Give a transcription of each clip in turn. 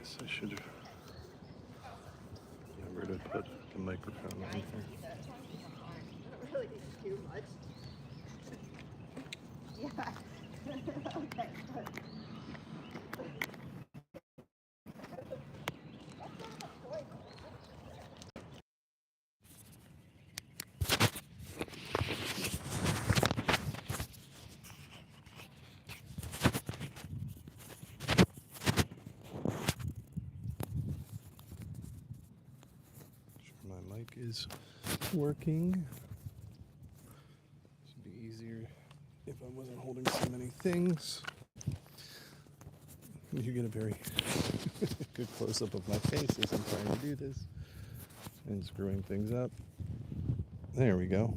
guess I should remember to put the microphone on here. I don't really need too much. Yeah. Okay, good. My mic is working. Should be easier if I wasn't holding so many things. You get a very good close-up of my face as I'm trying to do this and screwing things up. There we go.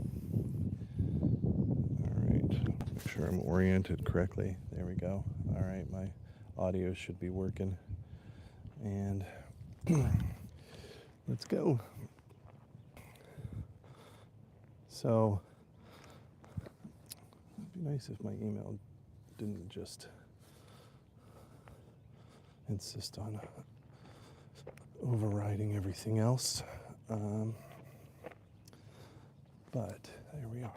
All right, make sure I'm oriented correctly. There we go. All right, my audio should be working. And let's go. So, it'd be nice if my email didn't just insist on overriding everything else. But there we are.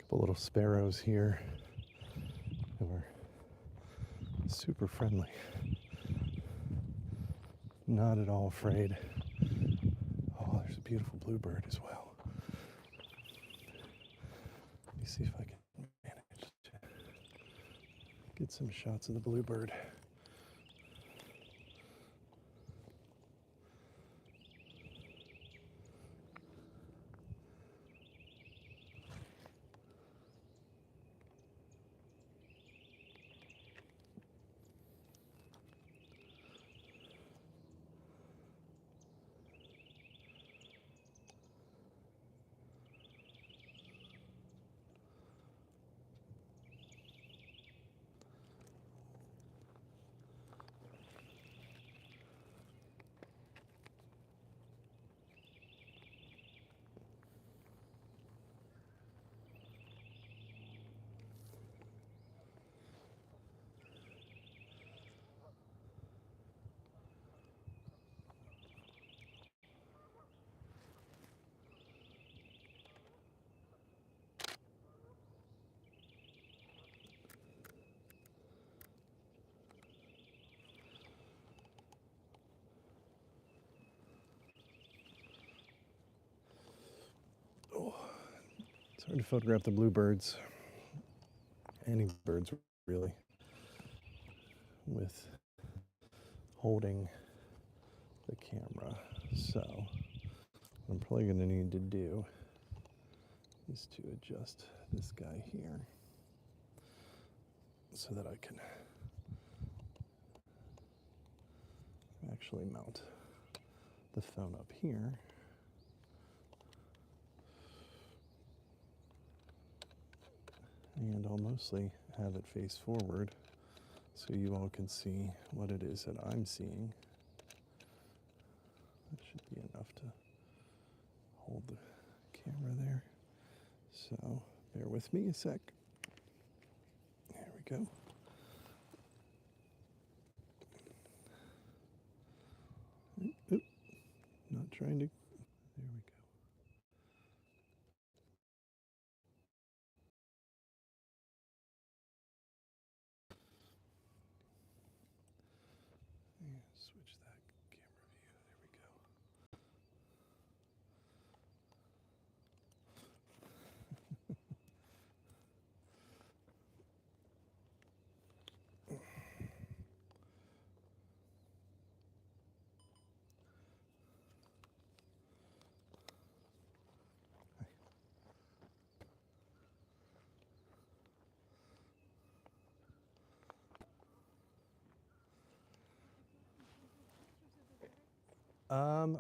Couple little sparrows here who are super friendly. Not at all afraid. Oh, there's a beautiful bluebird as well. Let me see if I can manage to get some shots of the bluebird. Trying to photograph the bluebirds, any birds really, with holding the camera. So what I'm probably going to need to do is to adjust this guy here so that I can actually mount the phone up here. And I'll mostly have it face forward so you all can see what it is that I'm seeing. That should be enough to hold the camera there. So bear with me a sec. There we go. Oop, not trying to. There we go. Yeah, switch that camera view. There we go.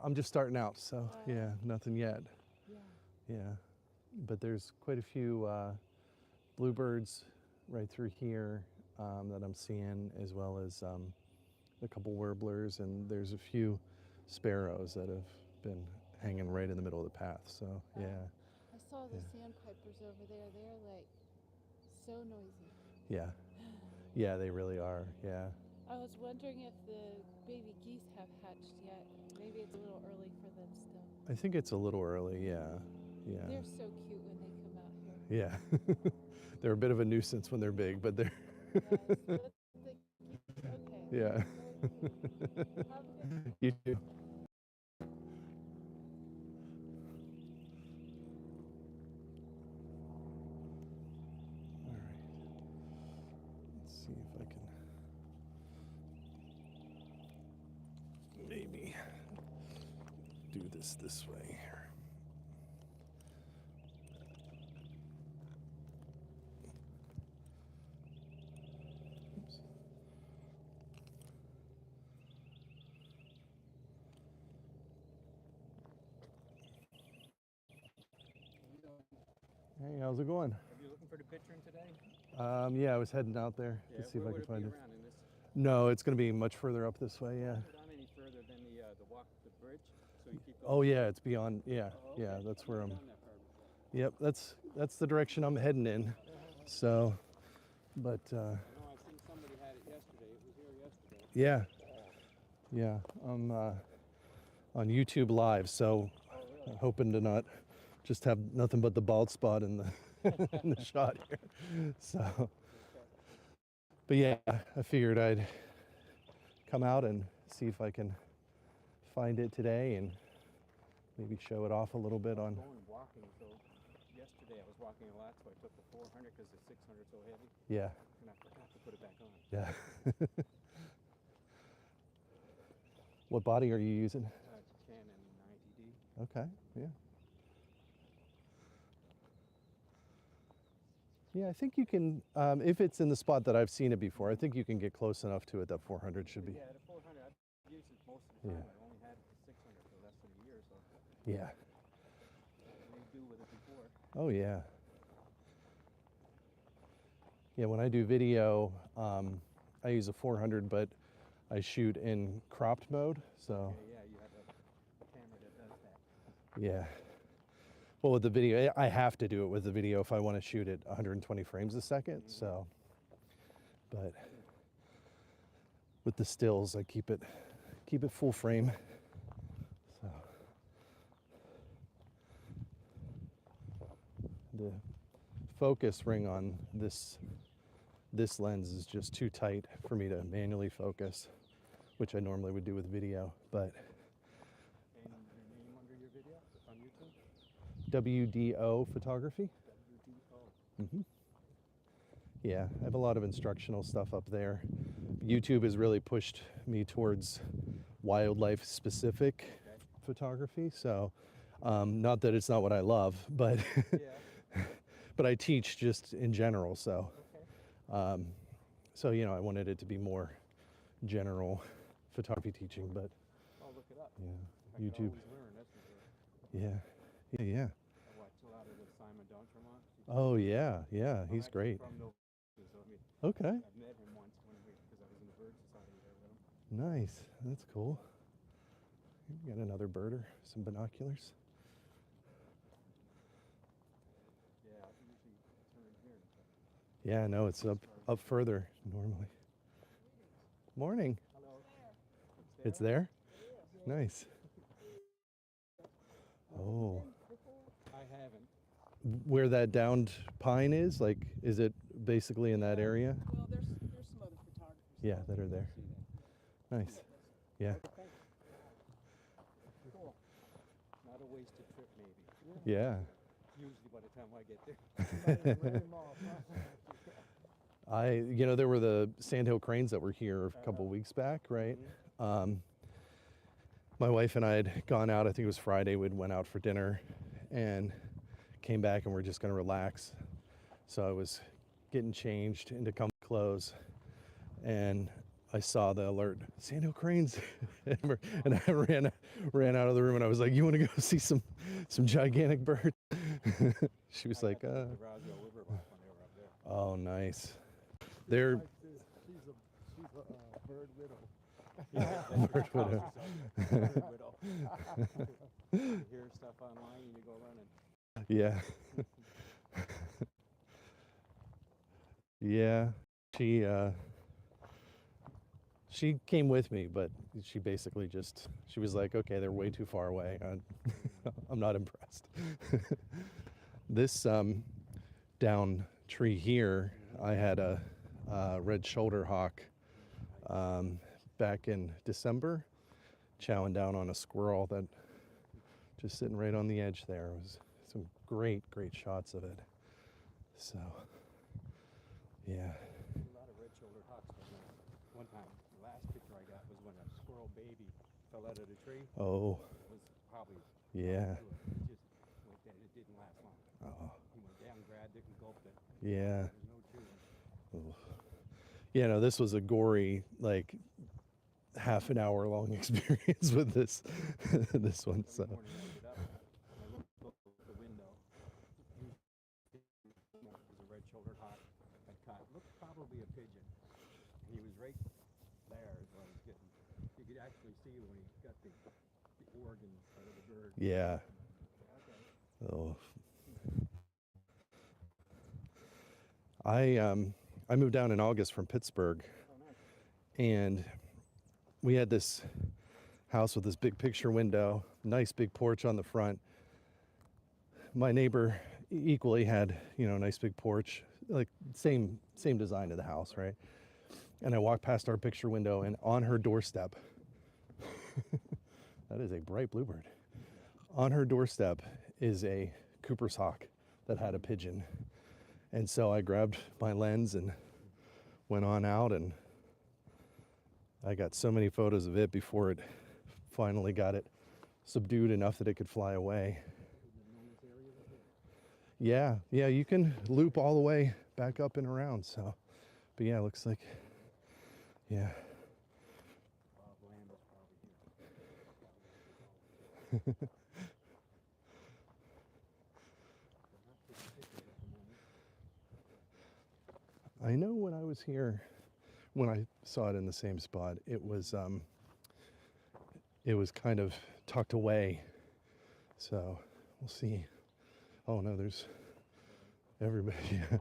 I'm just starting out, so yeah, nothing yet. Yeah, but there's quite a few bluebirds right through here that I'm seeing, as well as a couple warblers, and there's a few sparrows that have been hanging right in the middle of the path. So yeah. I saw the sandpipers over there. They're like so noisy. Yeah. Yeah, they really are. Yeah. I was wondering if the baby geese have hatched yet. Maybe it's a little early for them still. I think it's a little early. Yeah. Yeah. They're so cute when they come out here. Yeah. They're a bit of a nuisance when they're big, but they're Yes, but the geese, okay. yeah. Very cute. Have a good day. You too. All right. Let's see if I can maybe do this way here. Oops. Hey, how's it going? Are you looking for the bittern today? Yeah, I was heading out there to see if I where could would find it it. be around in this? No, it's going to be much further up this way. Yeah. Not any further than the bridge, so you keep going. Oh yeah, it's beyond. Yeah, Oh, yeah, okay. that's I've where never I'm. done that part before. Yep, that's the direction I'm heading in. So, but I know I seen somebody had it yesterday. It was here yesterday. yeah, yeah, I'm on YouTube Live, so Oh, really? I'm hoping to not just have nothing but the bald spot in the in the shot here. So, but yeah, I figured I'd come out and see if I can find it today and maybe show it off a little bit on. Going walking, so yesterday I was walking a lot, so I took the 400 because the 600 so heavy, Yeah, and I forgot to put it back on. yeah. What body are you using? It's Canon 90D. Okay, yeah. Yeah, I think you can, if it's in the spot that I've seen it before, I think you can get close enough to it that 400 should be. Yeah, the 400. I've used it most of the time. Yeah. I only had the 600 for less than a year, so Yeah. I made do with it before. Oh, yeah. Yeah, when I do video, I use a 400, but I shoot in cropped mode, so Okay, yeah, you have a camera that does that. yeah. Well, with the video, I have to do it with the video if I want to shoot at 120 frames a second, so, but with the stills, I keep it full frame. So the focus ring on this lens is just too tight for me to manually focus, which I normally would do with video, but And your name under your video on YouTube? WDO photography. WDO. Yeah, I have a lot of instructional stuff up there. YouTube has really pushed me towards wildlife specific Okay. photography. So, not that it's not what I love, but Yeah. but I teach just in general. So, Okay. so you know, I wanted it to be more general photography teaching. But I'll look it up. yeah, I can YouTube. always learn, that's for sure. Yeah. I watch a lot of the Simon Dontremont. Oh yeah, I'm he's actually great. From Nova, so I mean, Okay, I've met him once because I was in the bird society there with him. nice. That's cool. We got another birder, some binoculars. Yeah, I can usually turn here. Yeah, no, it's up further normally. Morning. Hello. It's there? Nice. Oh, I haven't. where that downed pine is, like, is it basically in that area? Well, there's some other photographers. Yeah, that are there. See that. Nice. Yeah. Cool. Not a wasted trip, maybe. Yeah. Usually by the time I get there. There were the sandhill cranes that were here a couple weeks back, right? My wife and I had gone out, I think it was Friday, we went out for dinner and came back and we're just gonna relax. So I was getting changed into comfy clothes and I saw the alert, sandhill cranes, and I ran out of the room and I was like, "You want to go see some gigantic birds?" She was like, The Roswell River when they were up there. "Oh, nice." They're She's a bird widow. bird widow. Bird widow. You hear stuff online and you go running. Yeah. Yeah. She came with me, but she basically she was like, "Okay, they're way too far away. I'm not impressed." This down tree here, I had a red shoulder hawk back in December, chowing down on a squirrel that just sitting right on the edge there. It was some great shots of it. So, yeah. A lot of red-shouldered hawks. One time, the last picture I got was when a squirrel baby fell out of the tree. Oh, It was probably yeah. it just went dead. It didn't last long. Oh, He went down, grabbed it, and gulped it. yeah. There's no chewing. Oh. Yeah, no, this was a gory, like, half an hour long experience with this one. So, Every morning I get up, I look out the window. It was a red-shouldered hawk. I caught, looked probably a pigeon. He was right there as I was getting. You could actually see when he got the organs out of the bird. yeah. Okay. Oh. I moved down in August from Pittsburgh, Oh, nice. and we had this house with this big picture window, nice big porch on the front. My neighbor equally had, a nice big porch, like same design of the house, right? And I walked past our picture window, and on her doorstep, that is a bright bluebird. On her doorstep is a Cooper's hawk that had a pigeon. And so I grabbed my lens and went on out, and I got so many photos of it before it finally got it subdued enough that it could fly away. Yeah, you can loop all the way back up and around. So, but yeah, it looks like, yeah. Bob Lamb is probably here. I know when I was here, when I saw it in the same spot, it was kind of tucked away. So we'll see. Oh no, there's everybody. Yeah.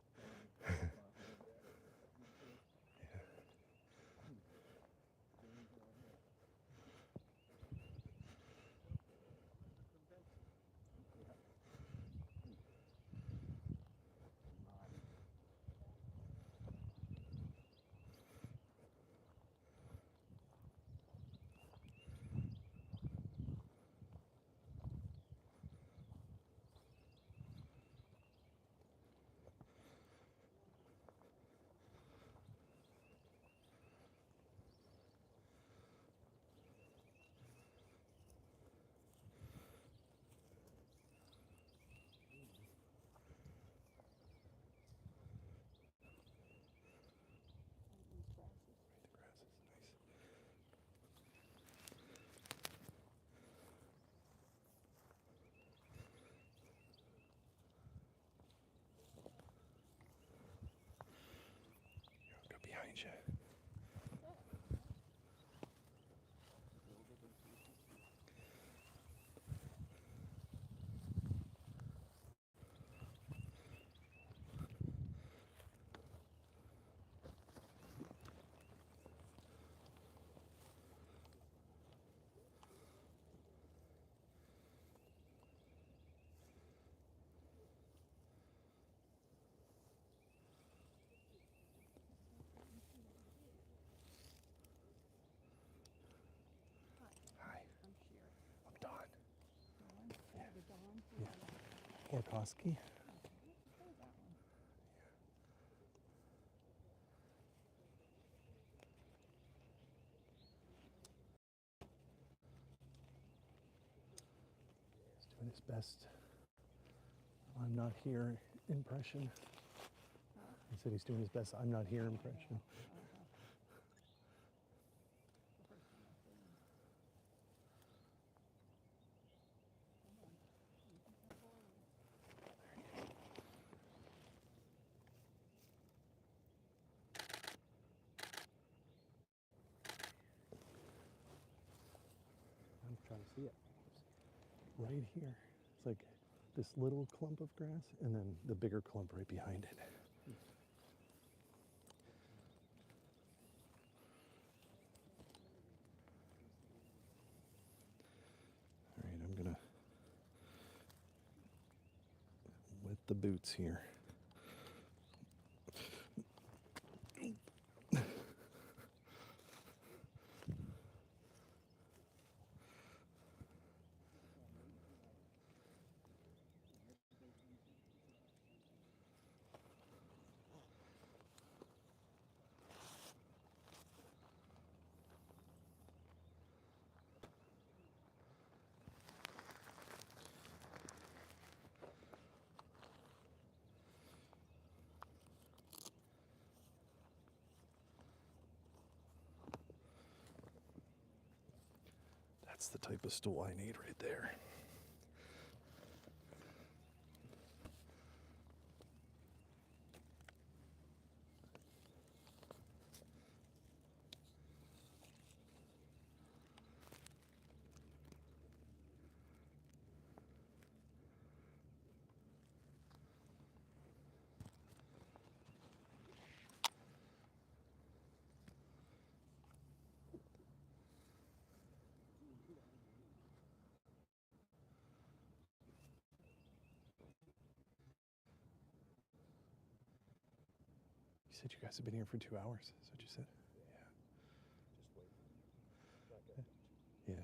Orkoskey. He's doing his best. I'm not here impression. He said he's doing his best. I'm not here impression. I'm trying to see it. Right here. It's like this little clump of grass and then the bigger clump right behind it. All right, I'm gonna wet the boots here. That's the type of stool I need right there. You said you guys have been here for 2 hours. Is that what you said? Just wait. Yeah.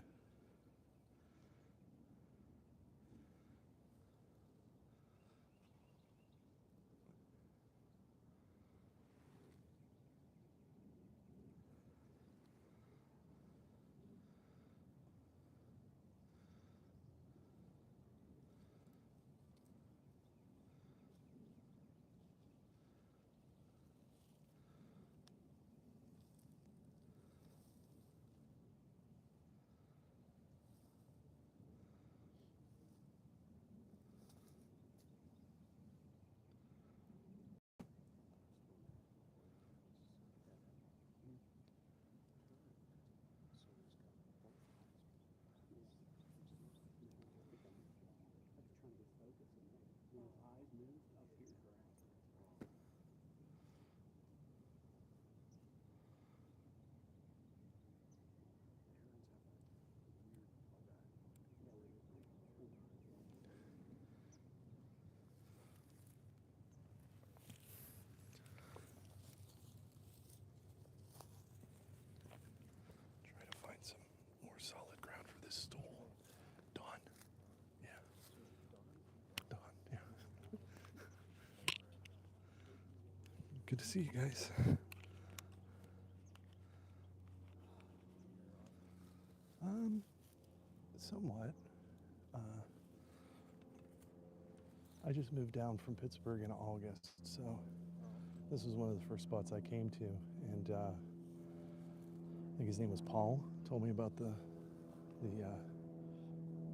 Try to find some more solid ground for this stool. Don. Yeah. Don. Yeah. Good to see you guys. Somewhat. I just moved down from Pittsburgh in August, so this was one of the first spots I came to, and I think his name was Paul. Told me about the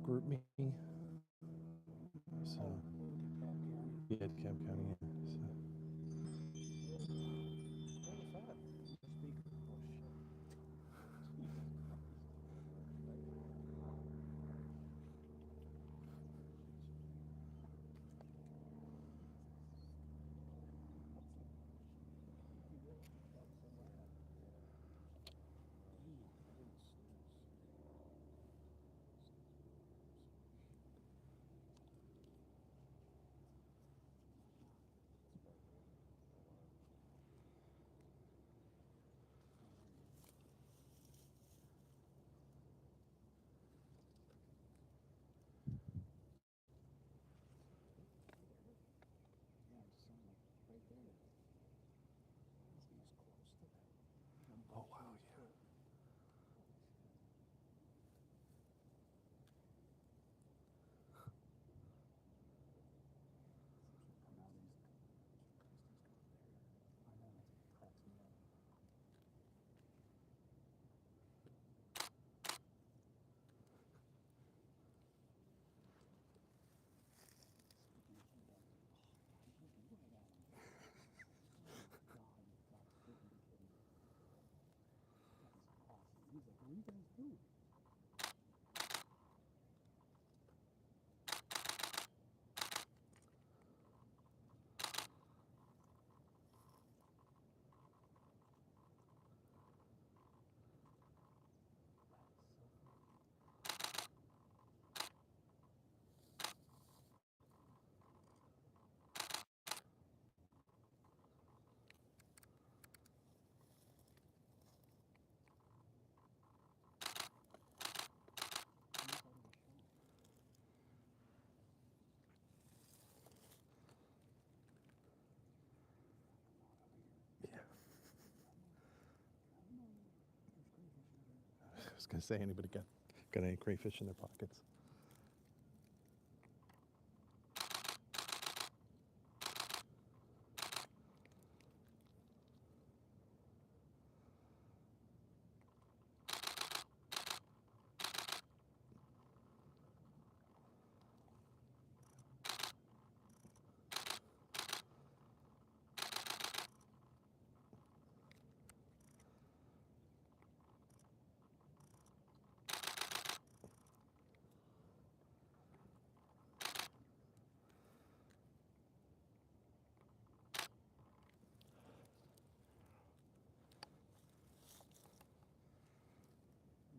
group meeting. So yeah, Camp County. Yeah, so. What was that? Speaker. Oh shit. guys doing? Yeah. I was gonna say, anybody got any crayfish in their pockets?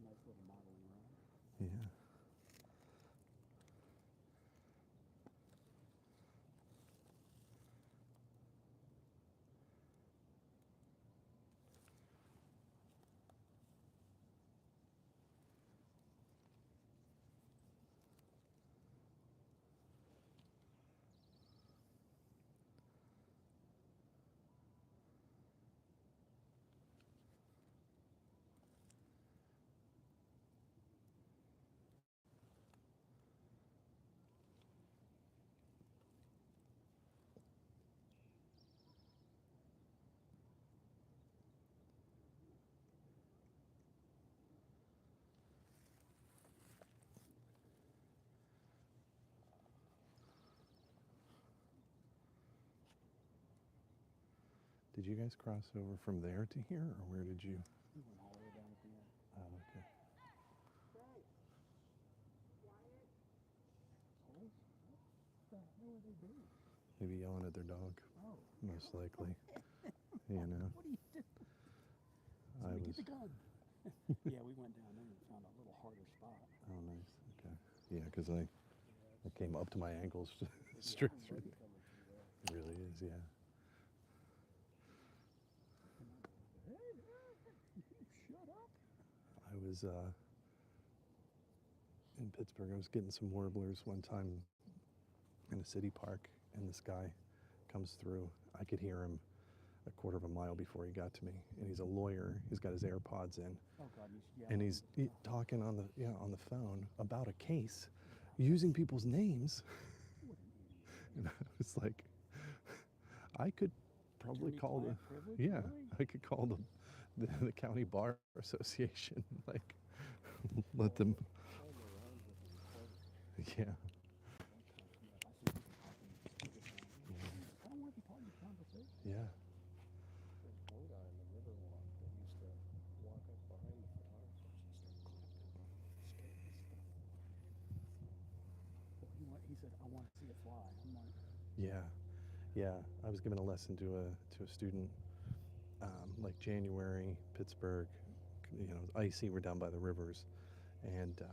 Nice little modeling run. Yeah. Did you guys cross over from there to here, or where did you? We went all the way down at the end. Oh, okay. Holes? What the hell are they doing? Maybe yelling at their dog, Oh, most likely. You know, what are you doing? I Somebody was. get the gun. Yeah, we went down there and found a little harder spot. Oh, nice. Okay. Yeah, because I came up to my ankles straight through. Already coming through there. It really is, yeah. Hey, shut up. I was in Pittsburgh. I was getting some warblers one time in a city park, and this guy comes through. I could hear him a quarter of a mile before he got to me, and he's a lawyer. He's got his AirPods in, Oh God, yeah. and he's talking on the phone about a case, using people's names. What an idiot. And I was like, I could probably call the privilege, yeah, really? I could call the county bar association, like let them. Yeah. I don't want to be part of your conversation. Yeah. There's one guy in the river walk that used to walk up behind the flowers and just start collecting scary stuff. He said, I want to see it fly. I'm like, Yeah. Yeah. I was giving a lesson to a student, like January, Pittsburgh, you know, icy. We're down by the rivers, and a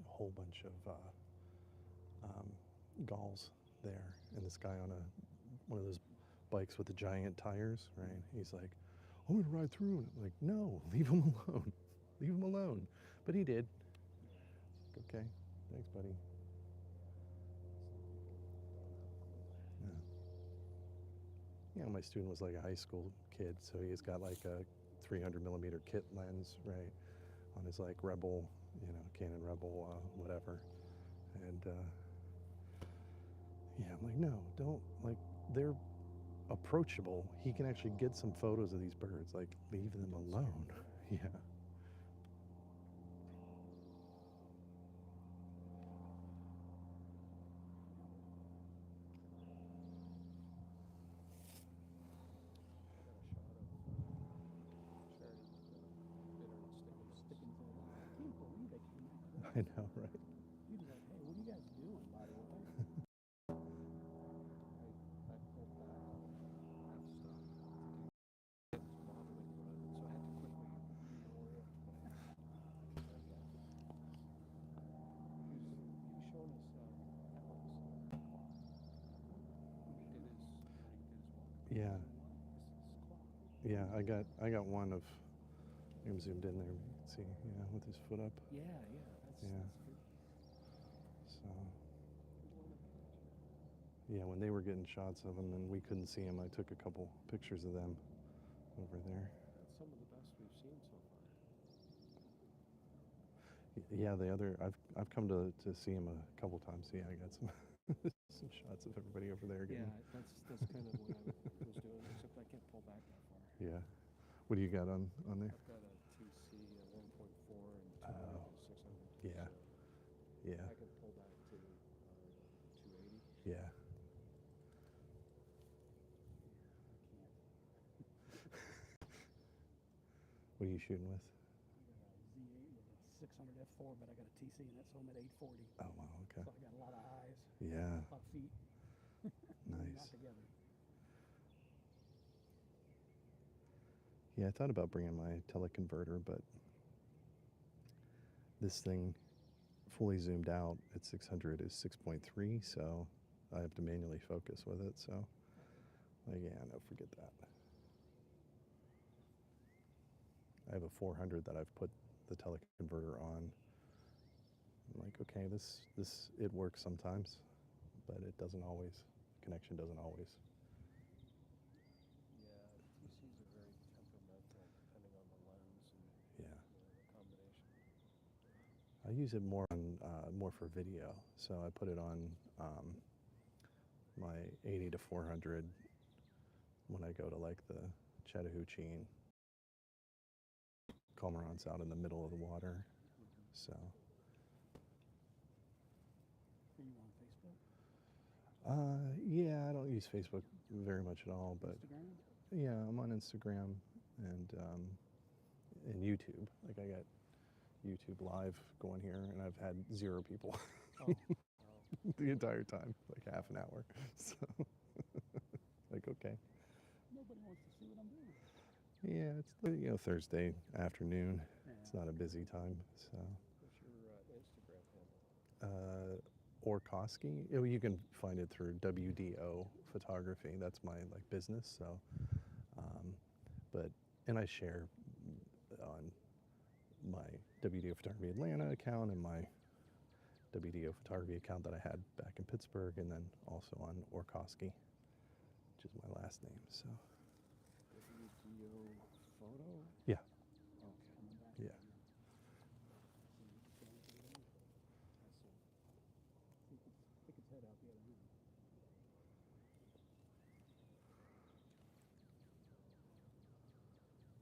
whole bunch of gulls there, and this guy on one of those bikes with the giant tires, right? He's like, I'm gonna ride through, and I'm like, no, leave him alone, leave him alone. But he did. Okay, thanks, buddy. Yeah. You know, my student was like a high school kid, so he's got like a 300mm kit lens, right, on his like Rebel, you know, Canon Rebel, whatever, and yeah, I'm like, no, don't, like, they're approachable. He can actually get some photos of these birds. Like, leave them alone. Yeah. sticking his head I know, right? You'd be like, hey, what are you guys doing, by the way? I pulled back on half stop to do modeling run, so I had to quickly reorient my he was showing us Alex. He did his walk. Yeah, This is clock. yeah. I got one of. I'm zoomed in there. You can see, yeah, with his foot up. Yeah, Yeah. that's good. So, yeah, when they were getting shots of him and we couldn't see him, I took a couple pictures of them over there. That's some of the best we've seen so far. Yeah, the other I've come to see him a couple times. Yeah, I got some some shots of everybody over there Yeah, again. that's kind of what I was doing, except I can't pull back that far. Yeah. What do you got on there? I've got a TC, a 1.4, and 200 Oh, and 600. yeah. So Yeah. I can pull back to 280. Yeah. What are you shooting with? I got a Z8 with a 600 f4, but I got a TC and that's home at 840. Oh wow, okay. So I got a lot of eyes, Yeah. a lot of feet. Nice. Not together. Yeah, I thought about bringing my teleconverter, but this thing fully zoomed out at 600 is 6.3, so I have to manually focus with it. So, like, yeah, no, forget that. I have a 400 that I've put the teleconverter on. I'm like, okay, this it works sometimes, but it doesn't always. Connection doesn't always. Yeah, TCs are very temperamental depending on the lens and Yeah. the combination. I use it more on more for video, so I put it on my 80 to 400 when I go to like the Chattahoochee and cormorants out in the middle of the water. So Are you on Facebook? yeah, I don't use Facebook very much at all, but Instagram? yeah, I'm on Instagram and YouTube. Like I got YouTube Live going here, and I've had 0 people Oh, the entire time, like half an hour. So, like, okay. Nobody wants to see what I'm doing. Yeah, it's Thursday afternoon. Yeah. It's not a busy time, so. what's your Instagram handle? Orkoskey. You can find it through WDO Photography. That's my like business. So, and I share on my WDO Photography Atlanta account and my WDO Photography account that I had back in Pittsburgh, and then also on Orkoskey, which is my last name. So, WDO photo? yeah, Okay. Coming back. yeah. Stick its head out the other end.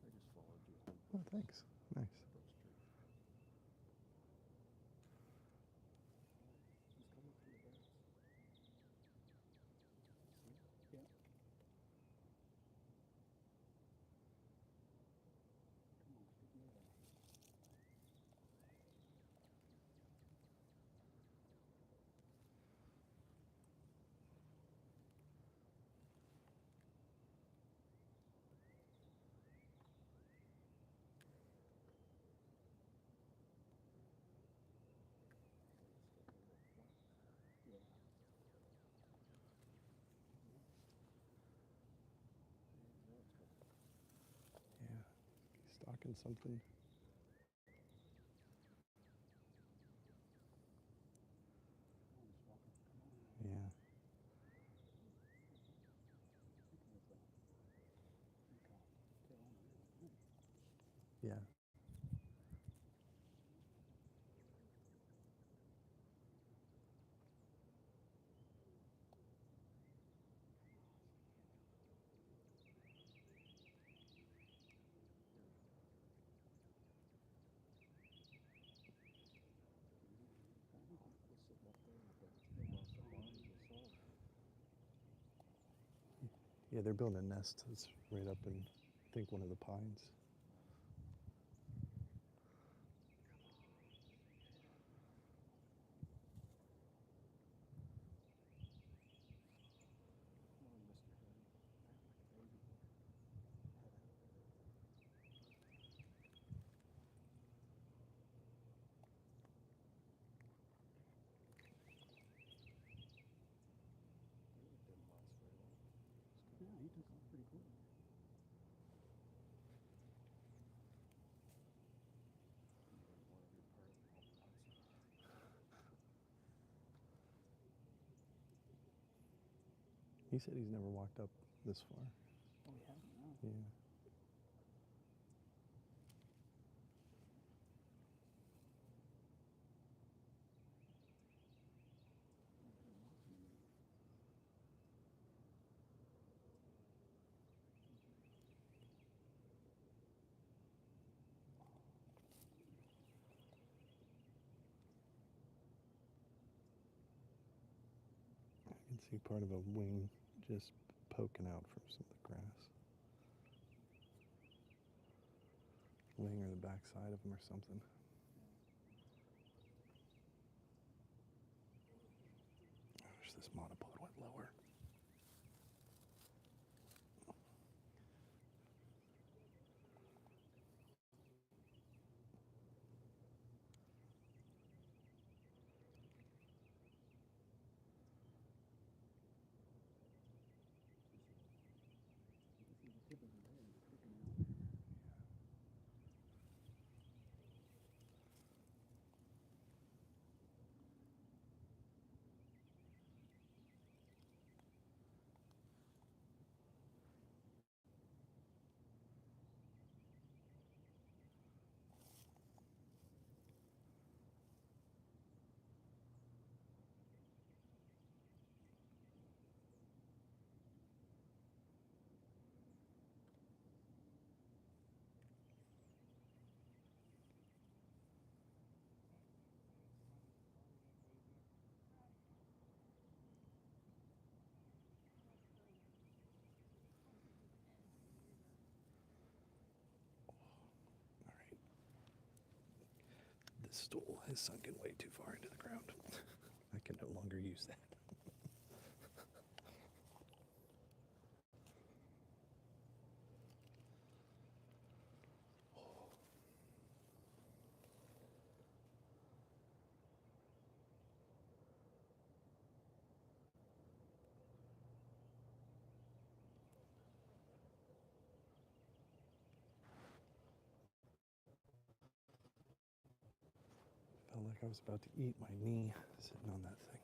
I just followed you. Oh, thanks. Nice. Brooks Street. He's coming through the beds. Yeah. Come on, stick your head out. Yeah. Yeah. Stalking something. Come on, just walking. Come on. Yeah. Thinking it's a tail on the end. Yeah. He's sitting up there with the muscle body of the sun. Yeah, they're building a nest that's right up in, I think, one of the pines. pretty cool. He said he's never walked up this far. Oh, we haven't, no. Yeah. I can see part of a wing just poking out from some of the grass. Wing or the back side of him or something. I wish this monopod went lower. You can see the tip of his head is sticking out. All right. This stool has sunken way too far into the ground. I can no longer use that. Felt like I was about to eat my knee sitting on that thing.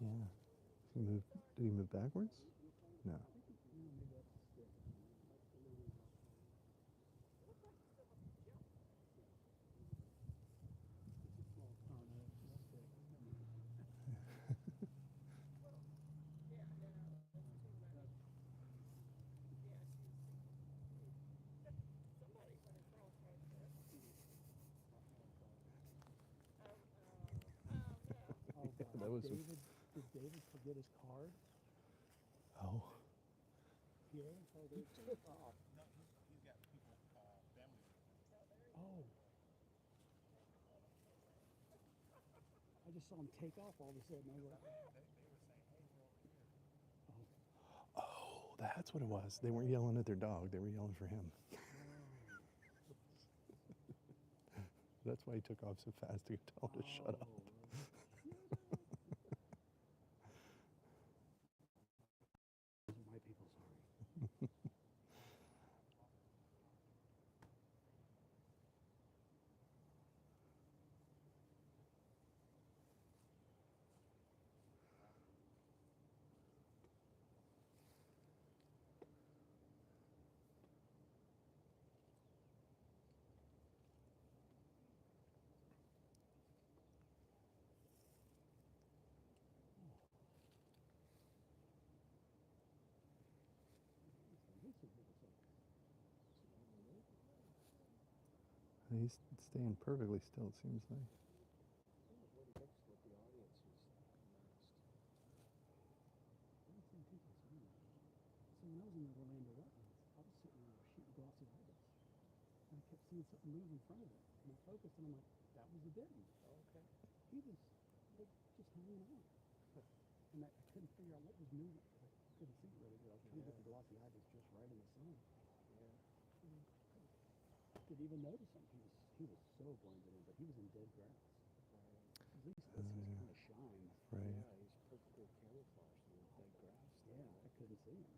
Yeah. He moved. Did he move backwards? No. Maybe that's a stick. Oh, no, it's just a stick. Oh, God. That was. Did David forget his card? Oh. Yeah. Oh, there's. Oh. Oh. I just saw him take off all of a sudden. I was like, Oh, that's what it was. They weren't yelling at their dog. They were yelling for him. That's why he took off so fast to tell him to shut up. white people, sorry. He's staying perfectly still, it seems like. So when I was in the Orlando wetlands, I was sitting there shooting glossy iris, and I kept seeing something move in front of it, and I focused, and I'm like, that was the bittern. Okay. He was like, just hanging on, and I couldn't figure out what was moving. I couldn't see it really good. I was trying to get the glossy iris just right in the sun. Yeah. I didn't even notice him. He was so blended in, but he was in dead grass. At least this was kind of shine. Right. Yeah, he's perfectly camouflaged in the dead grass. Yeah, I couldn't see him.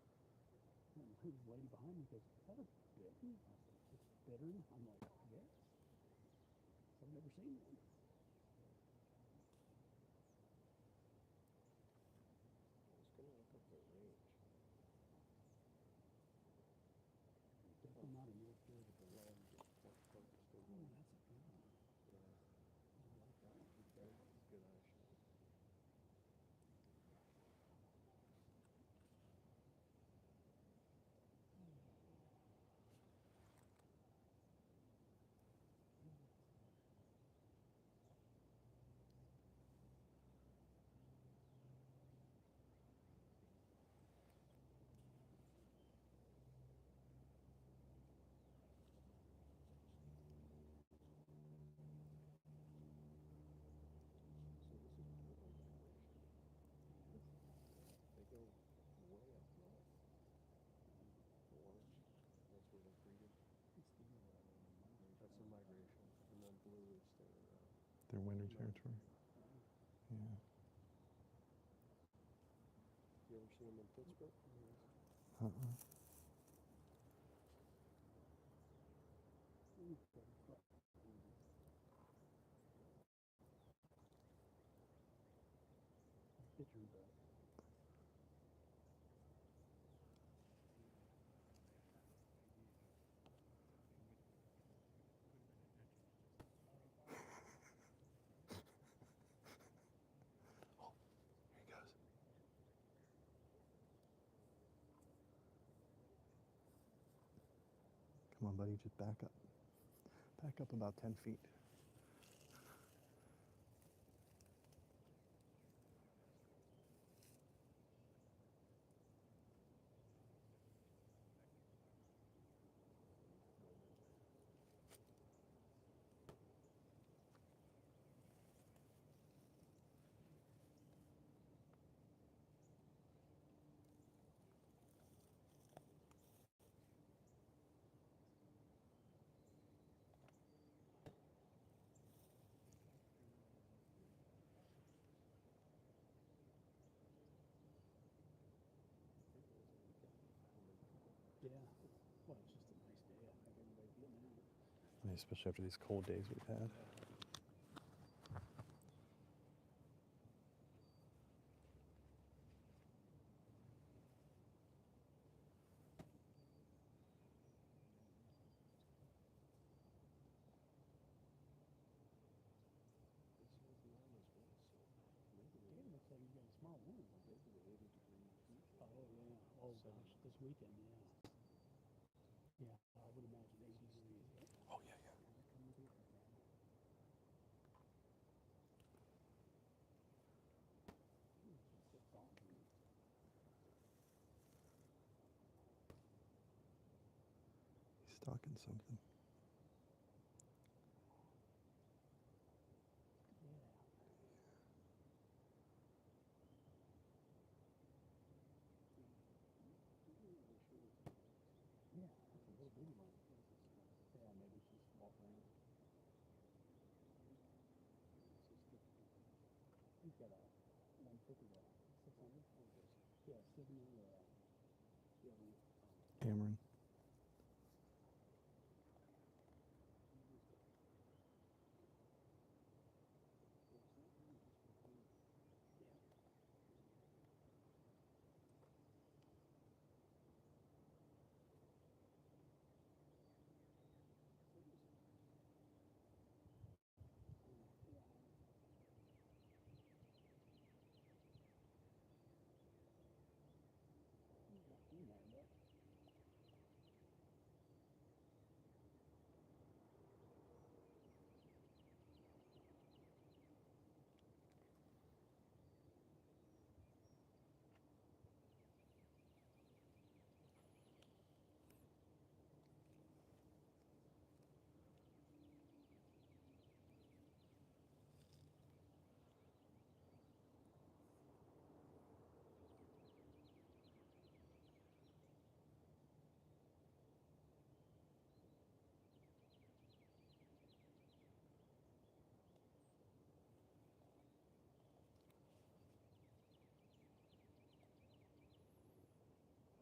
And the lady behind me goes, "Is that a bittern?" I was like, "It's bittern?" I'm like, "Yes." I've never seen one. I was going to look up the range. Definitely not a North Georgia bird. Well, Fort Focus, the Oh, one. that's a good one. Yeah. I like that one. Very good eye shot. So this is total migration. They go way up north. Orange, that's where they're breeding. It's the migration. That's the migration. And then blue is Their winter no. territory. Yeah. You ever seen them in Pittsburgh? Uh-uh. Bittern bug. Here he goes. Come on, buddy, just back up. Back up about 10 feet. Yeah. Well, it's just a nice day. I think everybody's getting out. I mean, especially after these cold days we've had. gosh, this weekend, yeah. Yeah, I would imagine 80 degrees. Yep. Oh, yeah, yeah. Yeah, they're coming through right now. Ooh, it's just so foggy. He's stalking something. Yeah. Yeah, it's a little bitty one. Yeah, maybe it's just walk around. He's got a 150 to 600. What is this? Yeah, signal. The other one. Cameron.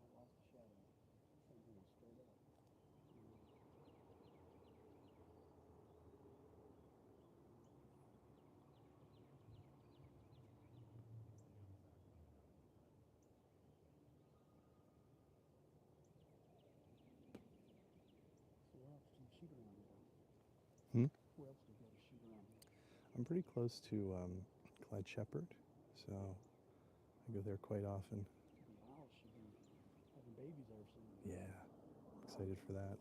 I lost the shadow. Something was straight up. So where else do you shoot around here? Hmm? Where else do you go to shoot around here? I'm pretty close to Clyde Shepherd, so I go there quite often. The owl should be having babies there soon. Yeah, excited for that.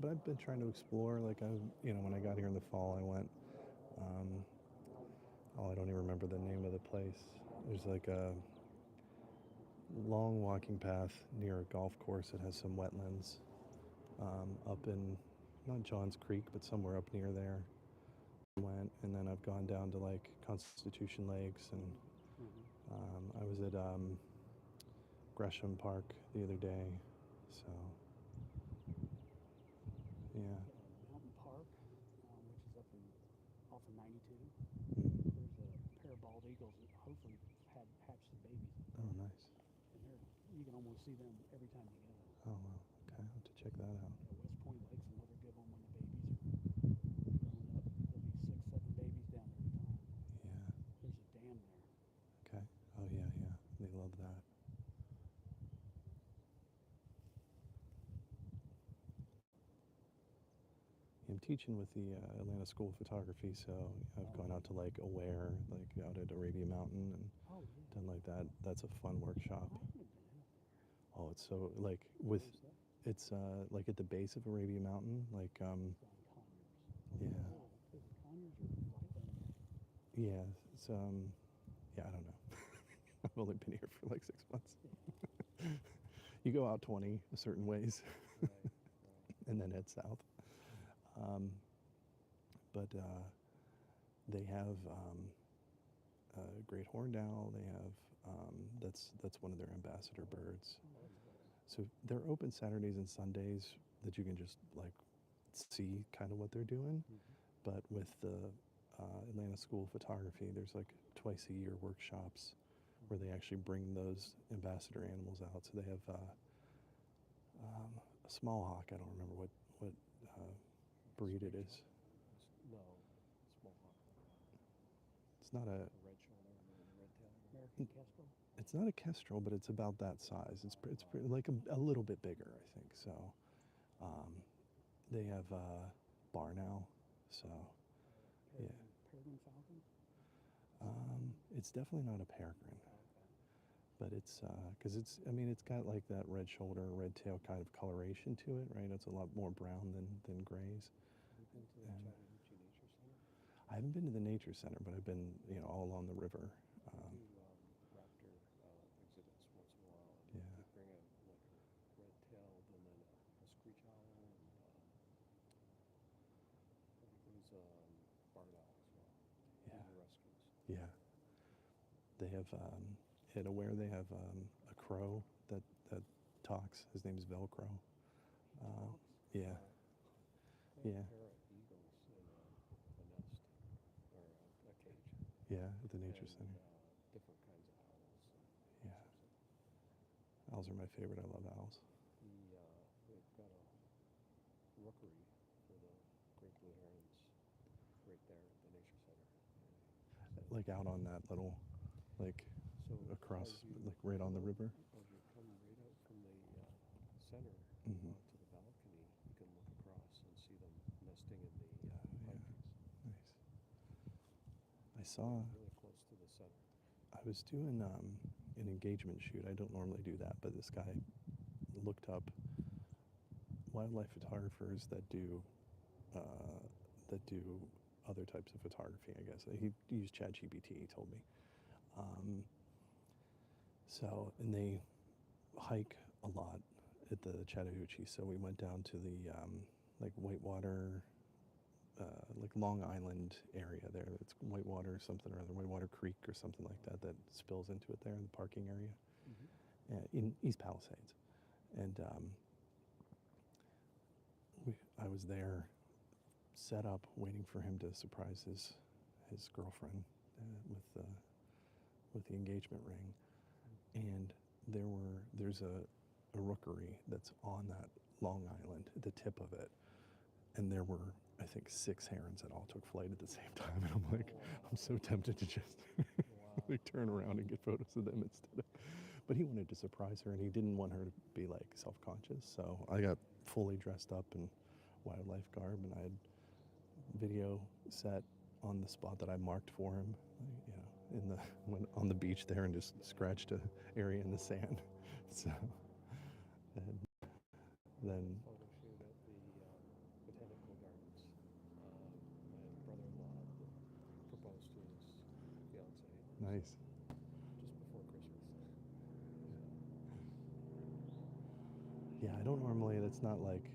But I've been trying to explore. Like when I got here in the fall, I went. I don't even remember the name of the place. There's like a long walking path near a golf course that has some wetlands up in not Johns Creek, but somewhere up near there. Went, and then I've gone down to like Constitution Lakes, and I was at Gresham Park the other day. So yeah. Mountain Park, which is up in off of 92. Mm. There's a pair of bald eagles that hopefully had hatched the babies. Oh, nice. And you can almost see them every time you go. Oh, wow. Okay, I'll have to check that out. Yeah, West Point Lake's another good one when the babies are growing up. There'll be 6, 7 babies down there at a time. Yeah. There's a dam there. Okay. Oh, yeah, yeah. They love that. I'm teaching with the Atlanta School of Photography, so I've gone out to like Aware, like out at Arabia Mountain, and Oh, yeah. done like that. That's a fun workshop. I haven't been out there. Oh, it's so like with Where's that? it's like at the base of Arabia Mountain, like It's on Conyers. yeah, Oh, is it Conyers or Whiteland? yeah. It's yeah, I don't know. I've only been here for like 6 months. You go out 20 certain ways, and then head south. But they have great horned owl. They have that's one of their ambassador birds. So they're open Saturdays and Sundays that you can just like see kind of what they're doing. But with the Atlanta School of Photography, there's like twice a year workshops where they actually bring those ambassador animals out. So they have a small hawk. I don't remember what breed it is. No, small hawk. It's not a. Red shoulder, red tail. American Kestrel? It's not a kestrel, but it's about that size. It's like a little bit bigger, I think. So they have barn owl. So yeah, Peregrine falcon? it's definitely not a peregrine, but it's because I mean, it's got like that red shoulder, red tail kind of coloration to it, right? It's a lot more brown than grays. Have you been to the And Chattahoochee Nature Center? I haven't been to the nature center, but I've been, all along the river. They do raptor exhibits once in a while, and Yeah. they bring a red-tailed and then a screech owl and I think it was barred owl as well. Yeah. The rescues. Yeah. They have at Aware they have a crow that talks. His name's Velcro. Yeah. They Yeah. have a pair of eagles in a nest or a cage. Yeah, at the nature and, center. Different kinds of owls. Yeah. Owls are my favorite. I love owls. They've got a rookery for the great blue herons right there at the nature center. Like out on that little, like So across, as you like right on the river. As you come right out from the center Mhm. onto the balcony, you can look across and see them nesting in the pine Yeah. trees. Nice. I saw. Really close to the center. I was doing an engagement shoot. I don't normally do that, but this guy looked up wildlife photographers that do other types of photography. I guess he used ChatGPT. He told me. And they hike a lot at the Chattahoochee. So we went down to the like Whitewater, like Long Island area there. It's Whitewater something or other, Whitewater Creek or something like that that spills into it there in the parking area in East Palisades. And I was there set up waiting for him to surprise his girlfriend with the engagement ring. And there's a rookery that's on that Long Island, the tip of it. And there were, I think, 6 herons that all took flight at the same time. And I'm like, I'm so tempted to just like turn around and get photos of them instead of. But he wanted to surprise her, and he didn't want her to be like self-conscious. So I got fully dressed up in wildlife garb, and I had video set on the spot that I marked for him, went on the beach there and just scratched an area in the sand. So, and then Photo shoot at the botanical gardens. My brother-in-law proposed to his fiance nice. just before Christmas. Yeah, I don't normally. That's not like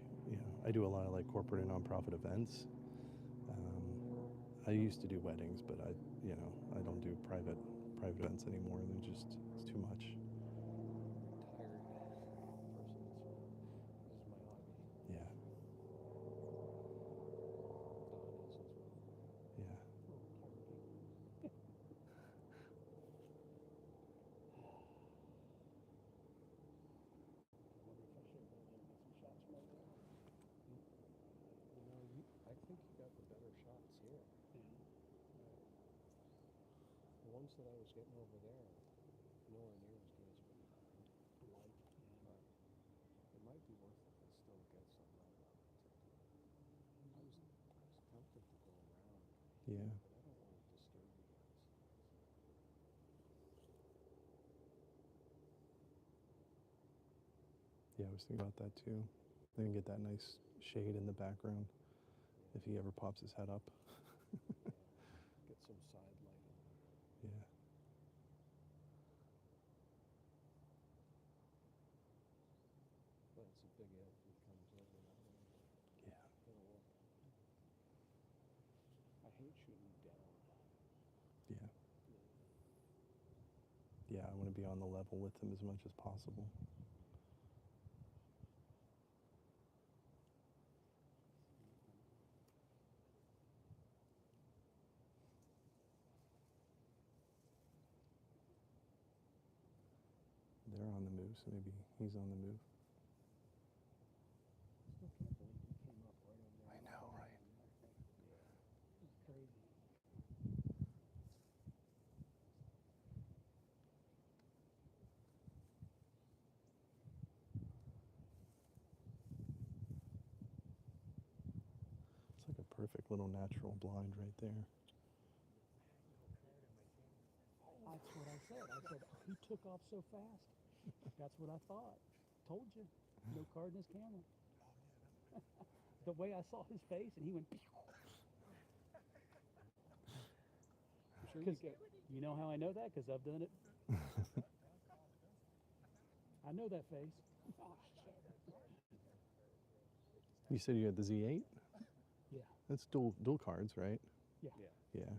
I do a lot of like corporate and nonprofit events. I used to do weddings, but I don't do private events anymore. It's too much. Retired person, so this is my hobby. Yeah. Don is as well. Yeah. I think you got the better shots here. The ones that I was getting over there, nowhere near as good as what you got. But it might be worth it to still get some right up. I was tempted to go around, Yeah. but I don't want to disturb you guys. Yeah, I was thinking about that too. Then get that nice shade in the background if he ever pops his head up. Get some side lighting. Yeah. But it's a big if he comes over that way. Yeah. It'll work. I hate shooting down. Yeah. Yeah, I want to be on the level with him as much as possible. They're on the move, so maybe he's on the move. Still can't believe he came up right over there. I know, right? It's crazy. It's like a perfect little natural blind right there. That's what I said. I said, he took off so fast. That's what I thought. Told you. No card in his camera. The way I saw his face and he went, I'm sure you because get. you know how I know that? Because I've done it. I know that face. You said you had the Z8? Yeah. That's dual cards, right? Yeah. Yeah. Yeah.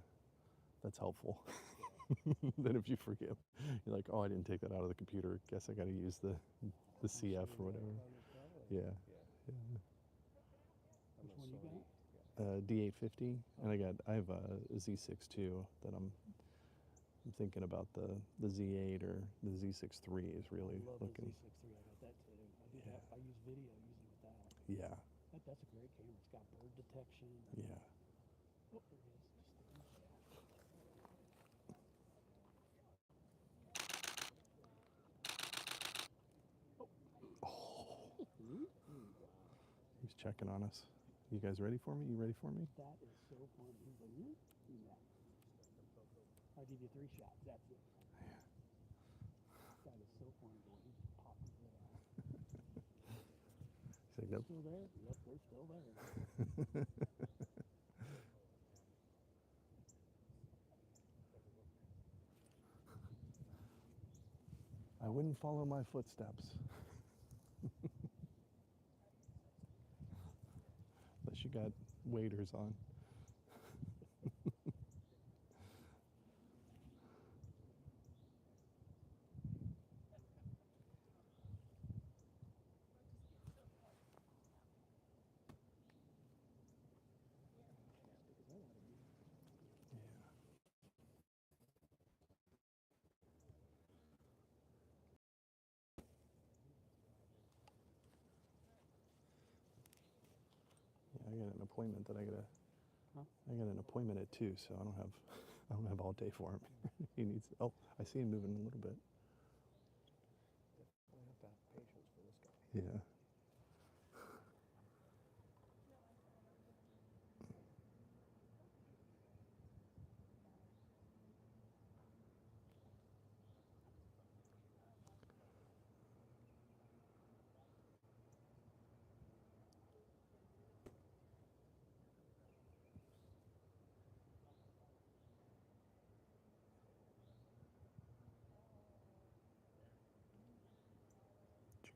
That's helpful. Then if you forget, you're like, oh, I didn't take that out of the computer. Guess I got to use the CF or whatever. Yeah. Yeah. Yeah. I'm Which a one you Sony got? D850, and I have a Z6 too that I'm thinking about the Z8 or the Z6 III is really I love looking. the Z6 III. I got that too. I do Yeah. have. I use video using with that. Yeah. That's a great camera. It's got bird detection. Yeah. Oh, there it is. Just there. He's checking on us. You guys ready for me? You ready for me? That is so fun. He's like, yeah. I'll give you 3 shots. That's it. That is so funny. Boy, he just popped his head out. He's like, nope. Still there? Yep, we're still there. I wouldn't follow my footsteps. Unless you got waders on. I got an appointment that I got an appointment at 2, so I don't have all day for him. He needs. Oh, I see him moving a little bit. I have to have patience for this guy. Yeah.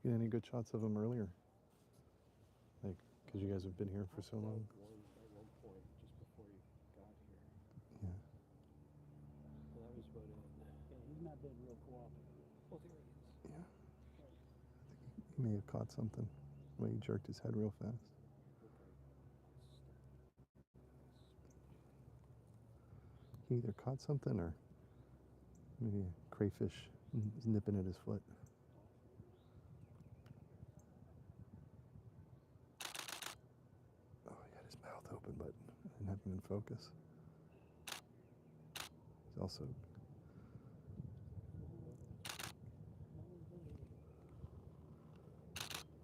Did you get any good shots of him earlier? Like, because you guys have been here for so long. At one point, just before you got here. Yeah. Well, that was about it. Yeah, he's not been real cooperative. Oh, there he is. Yeah. He may have caught something. The way he jerked his head real fast. He either caught something or maybe a crayfish is nipping at his foot. Oh, he had his mouth open, but I didn't have him in focus. He's also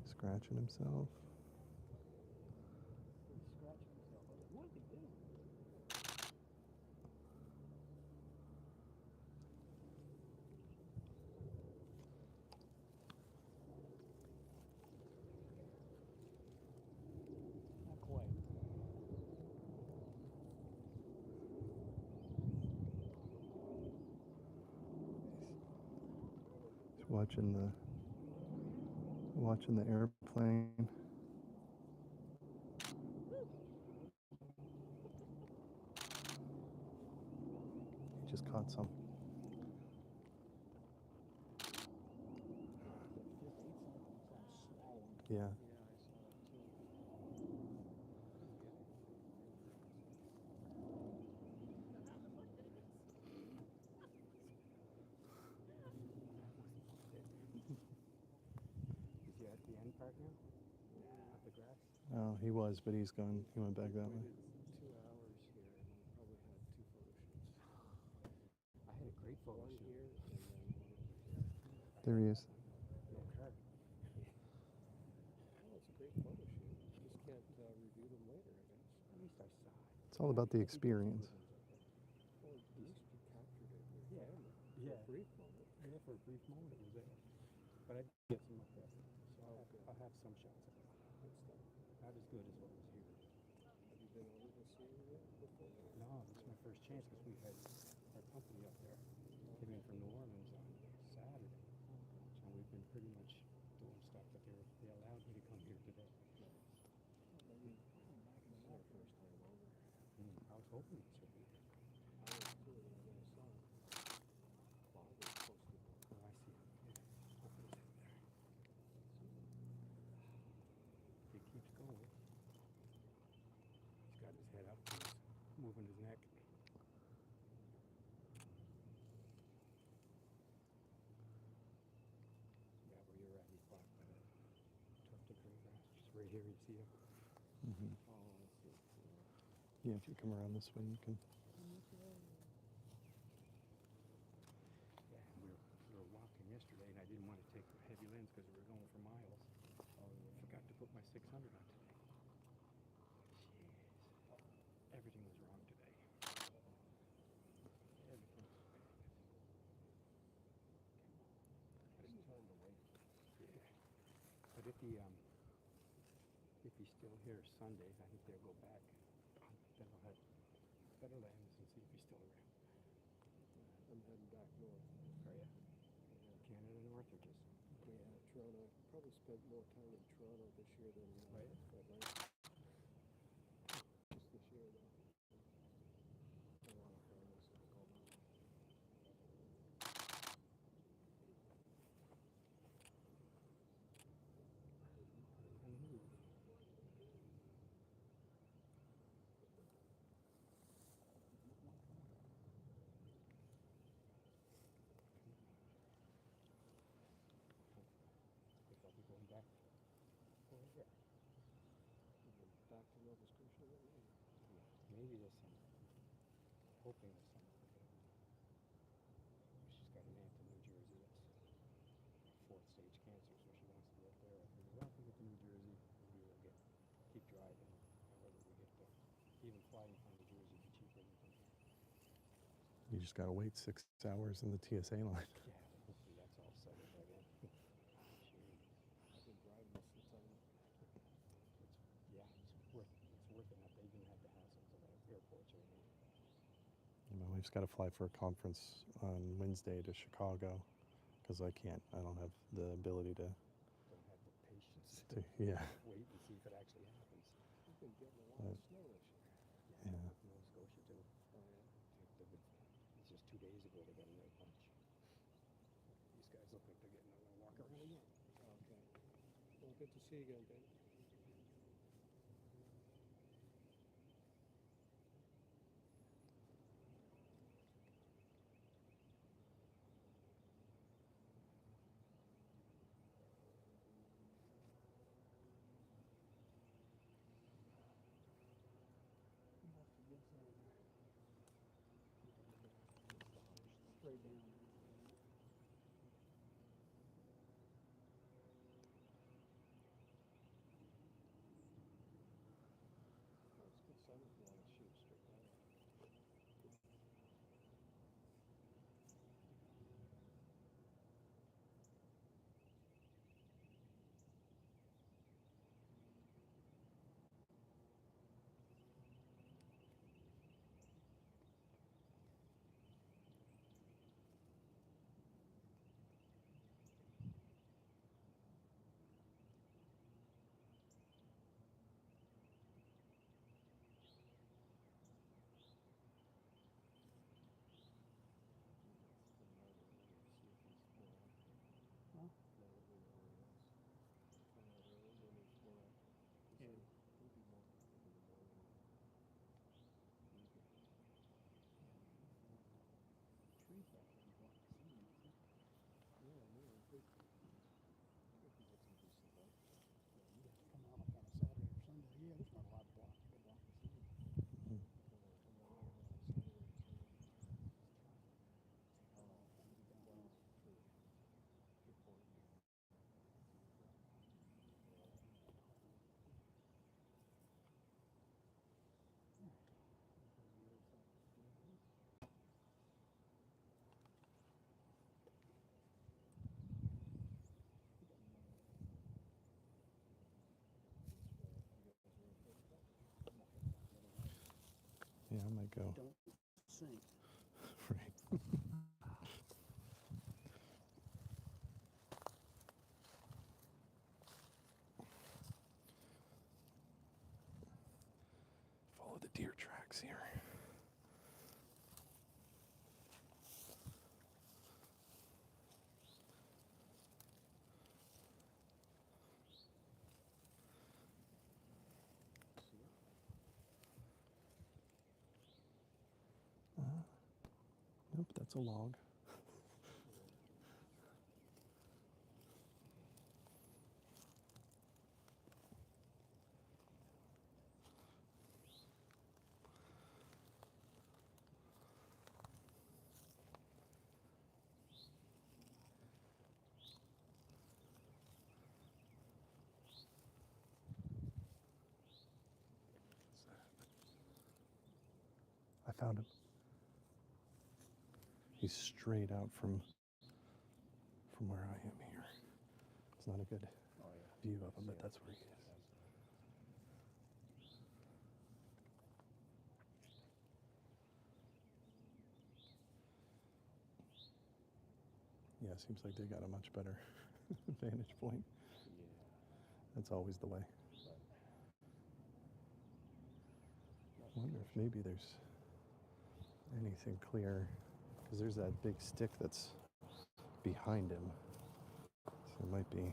scratching himself. He's scratching himself. I was like, what is he doing? Not quite. He's watching the airplane. He just caught some. Yeah. Yeah, I saw that too. Is he at the end part now? At the grass? Oh, he was, but he's gone. He went back that way. Waited 2 hours here and he probably had 2 photo shoots. I had a great photo One shoot. here and then one over here. There he is. No carp. Oh, it's a great photo shoot. Just can't review them later, I guess. At least I saw it. It's all about the experience. Well, at least you captured it with Yeah. camera. Yeah. For free. for a brief moment it was there. But I did get some up there. So I'll have some shots of it. Good stuff. Not as good as what was here. Have you been over to see it yet before? No, this is my first chance because we had our company up there. Came in from New Orleans on Saturday. And we've been pretty much doing stuff, but they allowed me to come here today. Maybe this is our first time over. I was hoping this would be. I was too, and I never saw it. Bob was posted one. Oh, I see. Yeah. Hopefully it's in there. He keeps going. He's got his head up. He's moving his neck. Yeah, where you're at, he's blocked by that tufted green grass. Just right here, you see him. Hmm. Oh, I see. Yeah, if you come around this way, you can. Yeah, and we were walking yesterday, and I didn't want to take the heavy lens because we were going for miles. Oh, yeah. Forgot to put my 600 on today. Jeez. Everything was wrong today. Everything was bad. It's time to wait. Yeah. But if he's still here Sunday, I think they'll go back. Then I'll have better lens and see if he's still around. I'm heading back north. Are you? Yeah. Canada North or just? Yeah, Toronto. Probably spent more time in Toronto this year than Right. Atlanta. Just this year, though. A lot of families have gone on. On the move. If I'll be going back over here. You've been back to Nova Scotia then, maybe? Yeah, maybe this summer. Hoping this summer. She's got an aunt in New Jersey that's fourth stage cancer, so she wants to get there. I figured, well, if we get to New Jersey, maybe we'll keep driving. However we get there. Even flying from New Jersey would be cheaper than from here. You just gotta wait 6 hours in the TSA line. Yeah, hopefully that's all settled by then. Jeez. I've been driving this since I'm It's worth it not to even have the hassles of airports or anything. My wife's got to fly for a conference on Wednesday to Chicago because I don't have the ability to. Don't have the patience Yeah. wait and see if it actually happens. We've been getting a lot of snow this year. Yeah. Nova Scotia too. Oh, yeah? It's just 2 days ago they got another bunch. These guys look like they're getting a little walk around again. Okay. Well, good to see you again, Ben. Straight down. Oh, it's good sun if you want to shoot straight down. go. Don't sink. Right. Follow the deer tracks here. Nope, that's a log. I found him. He's straight out from where I am here. It's not a good Oh yeah. view of him, but that's where he is. Yeah, seems like they got a much better vantage point. Yeah. That's always the way. But I wonder if maybe there's anything clear, because there's that big stick that's behind him. So it might be.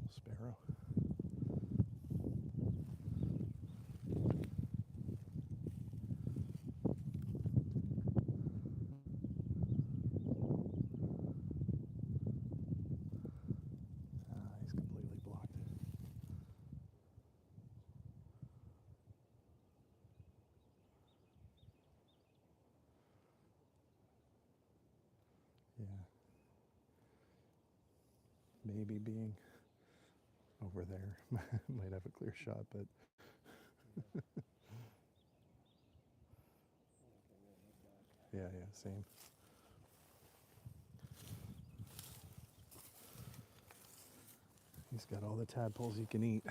Sparrow. He's completely blocked. Yeah. Maybe being over there might have a clear shot, but yeah, same. He's got all the tadpoles he can eat.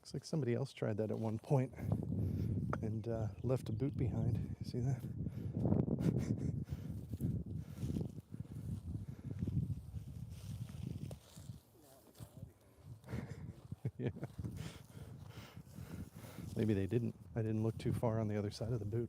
Looks like somebody else tried that at one point and left a boot behind. See that? Yeah. Maybe they didn't. I didn't look too far on the other side of the boot.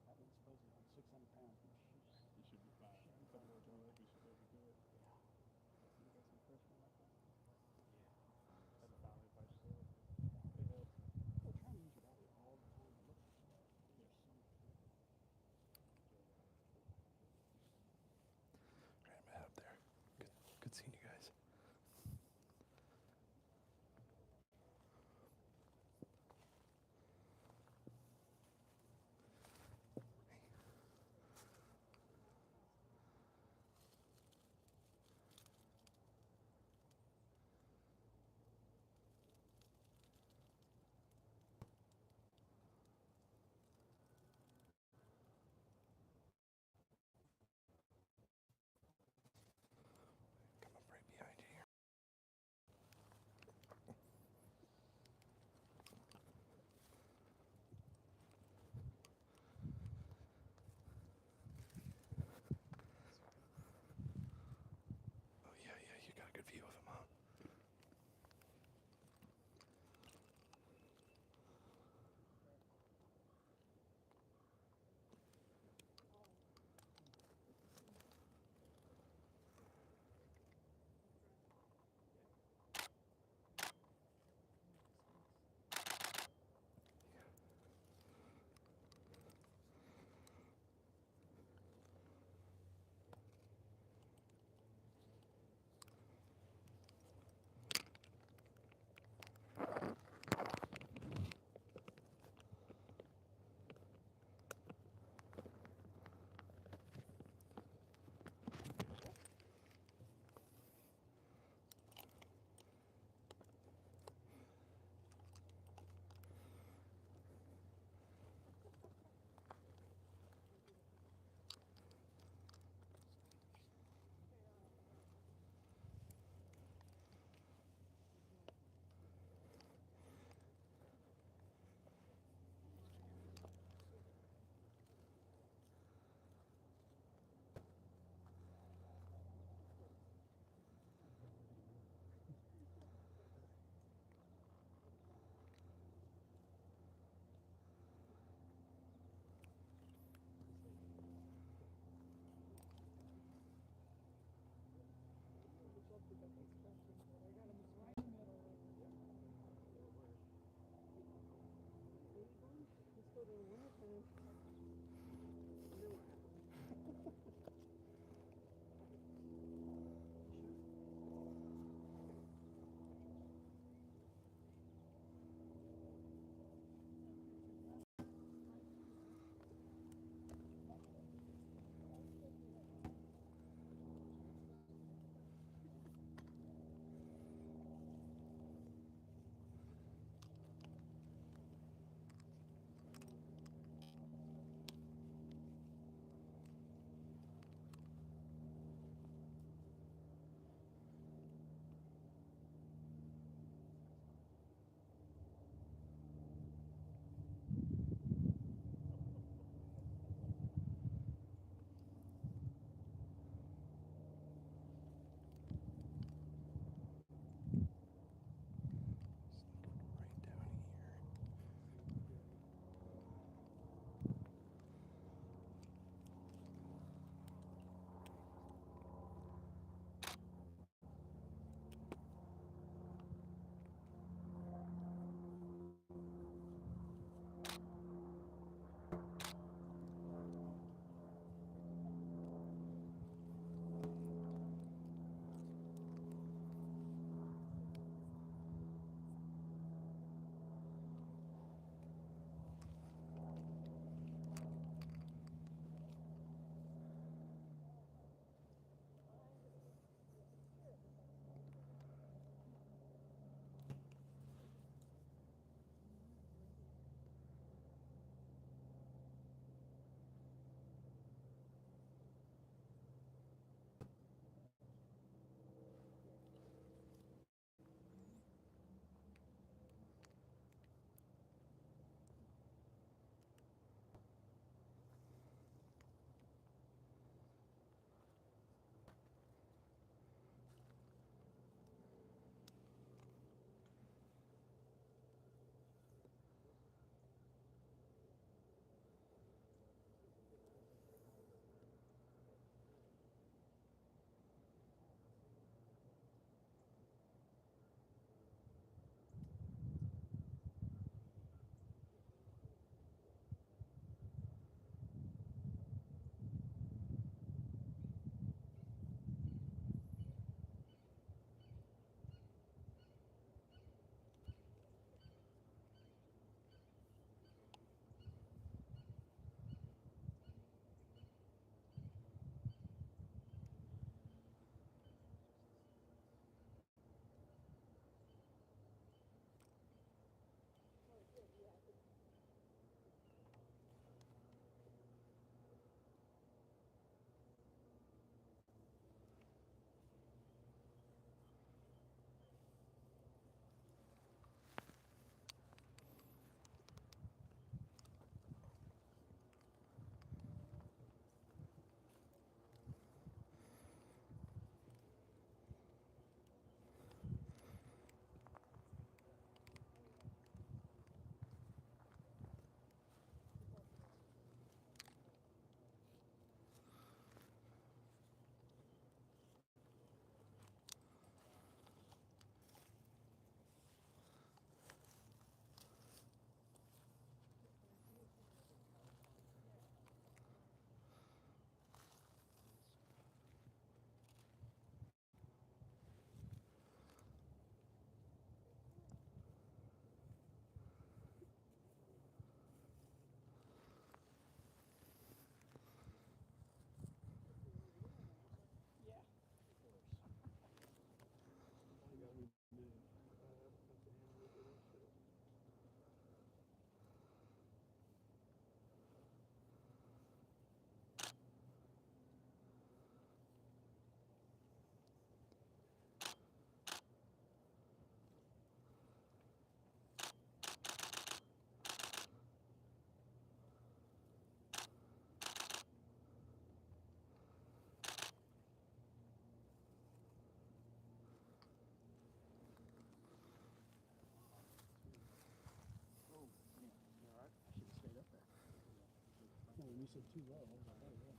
That one's supposed to be 600 pounds. You should be fine. A couple more turnovers, you should be able to do it. Yeah. You got some fresh one like that? Yeah. That's probably by yourself. It helps. Well, trying to use your body all the time. Look, there's so much. All right, I'm head up there. Good seeing you guys. Come up right behind you here. Oh yeah, you got a good view of him, huh? you said too low. I was like, oh yeah.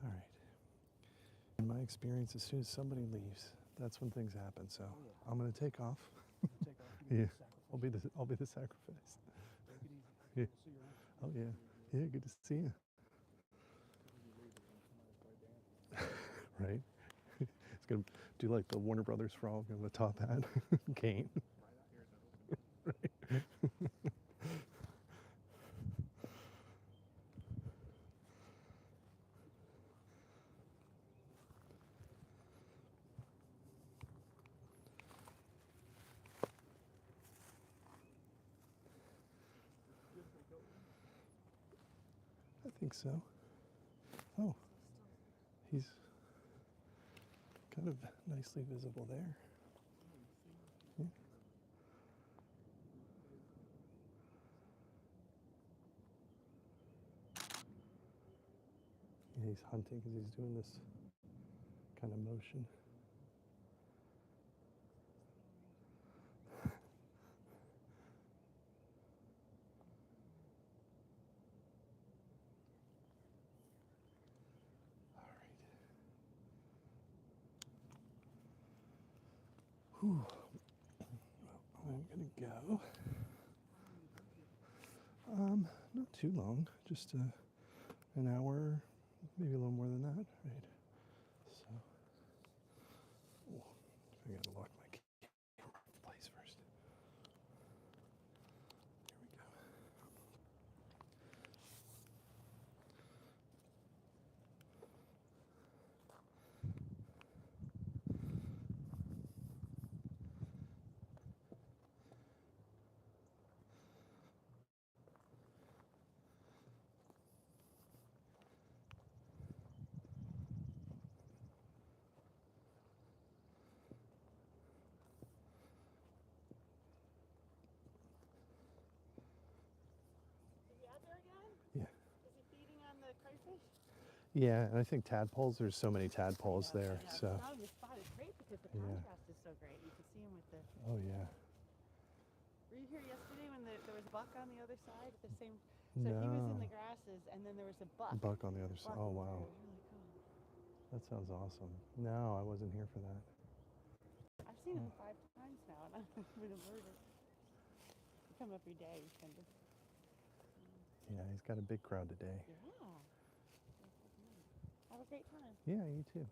All right. In my experience, as soon as somebody leaves, that's when things happen. So I'm gonna take off. Take off. You Yeah, sacrifice. I'll be the sacrifice. Take it easy. Yeah. We'll see you around. Oh yeah, yeah. Good to see you. Right. It's gonna do like the Warner Brothers frog with a top hat, cane. Right. I think so. Oh, he's kind of nicely visible there. Yeah. Yeah, he's hunting because he's doing this kind of motion. All right. Whew. Well, I'm gonna go. Not too long, just an hour, maybe a little more than that, right? So, oh, I gotta lock my camera in place first. Here we go. Is he out there again? Yeah. Is he feeding on the crayfish? Yeah, and I think tadpoles, there's so many tadpoles there, Yeah. so, Now the spot is great because the Yeah. contrast is so great. You can see him with the. oh yeah. Were you here yesterday when there was a buck on the other side at the same? So he was in No. the grasses, and then there was a buck. Buck on the other side. Oh, walking wow. through. It was really cool. That sounds awesome. No, I wasn't here for that. I've seen him 5 times now, and I've been alerted. You come every day, you kind of. Yeah, he's got a big crowd today. Yeah. Have a great time. Yeah, you too.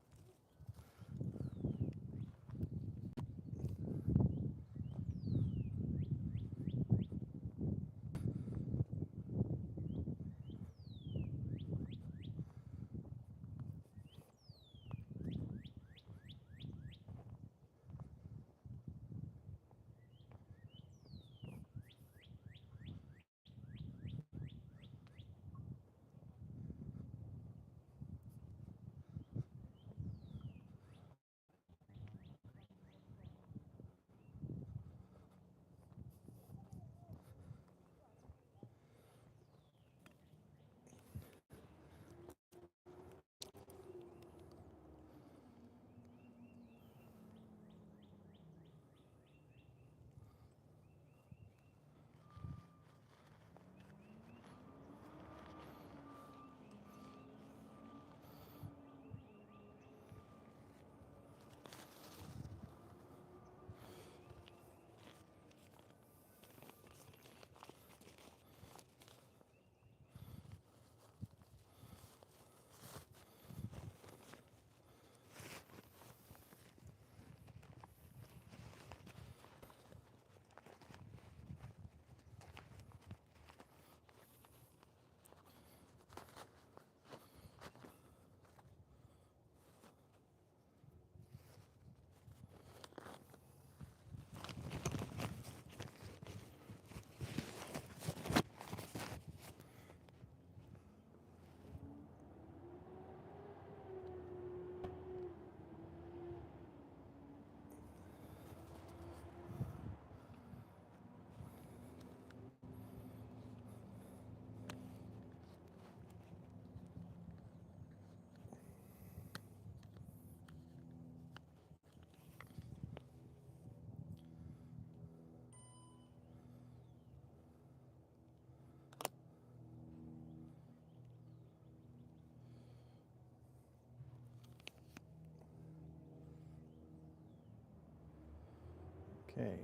Okay.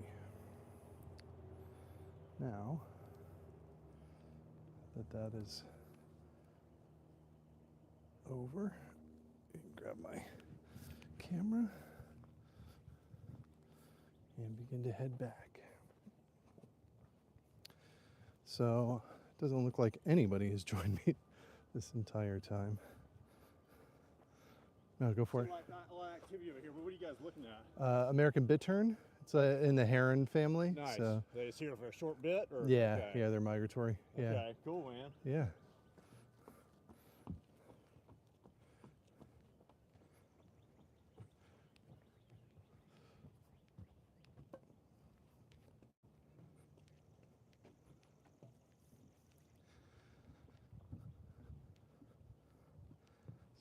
Now that is over, I can grab my camera and begin to head back. So it doesn't look like anybody has joined me this entire time. No, go for it. Not a lot of activity over here, but what are you guys looking at? American Bittern. It's in the heron family. Nice. So, They just here for a short bit? Or? yeah, Okay. yeah, they're migratory. Yeah. Okay, cool, man. Yeah.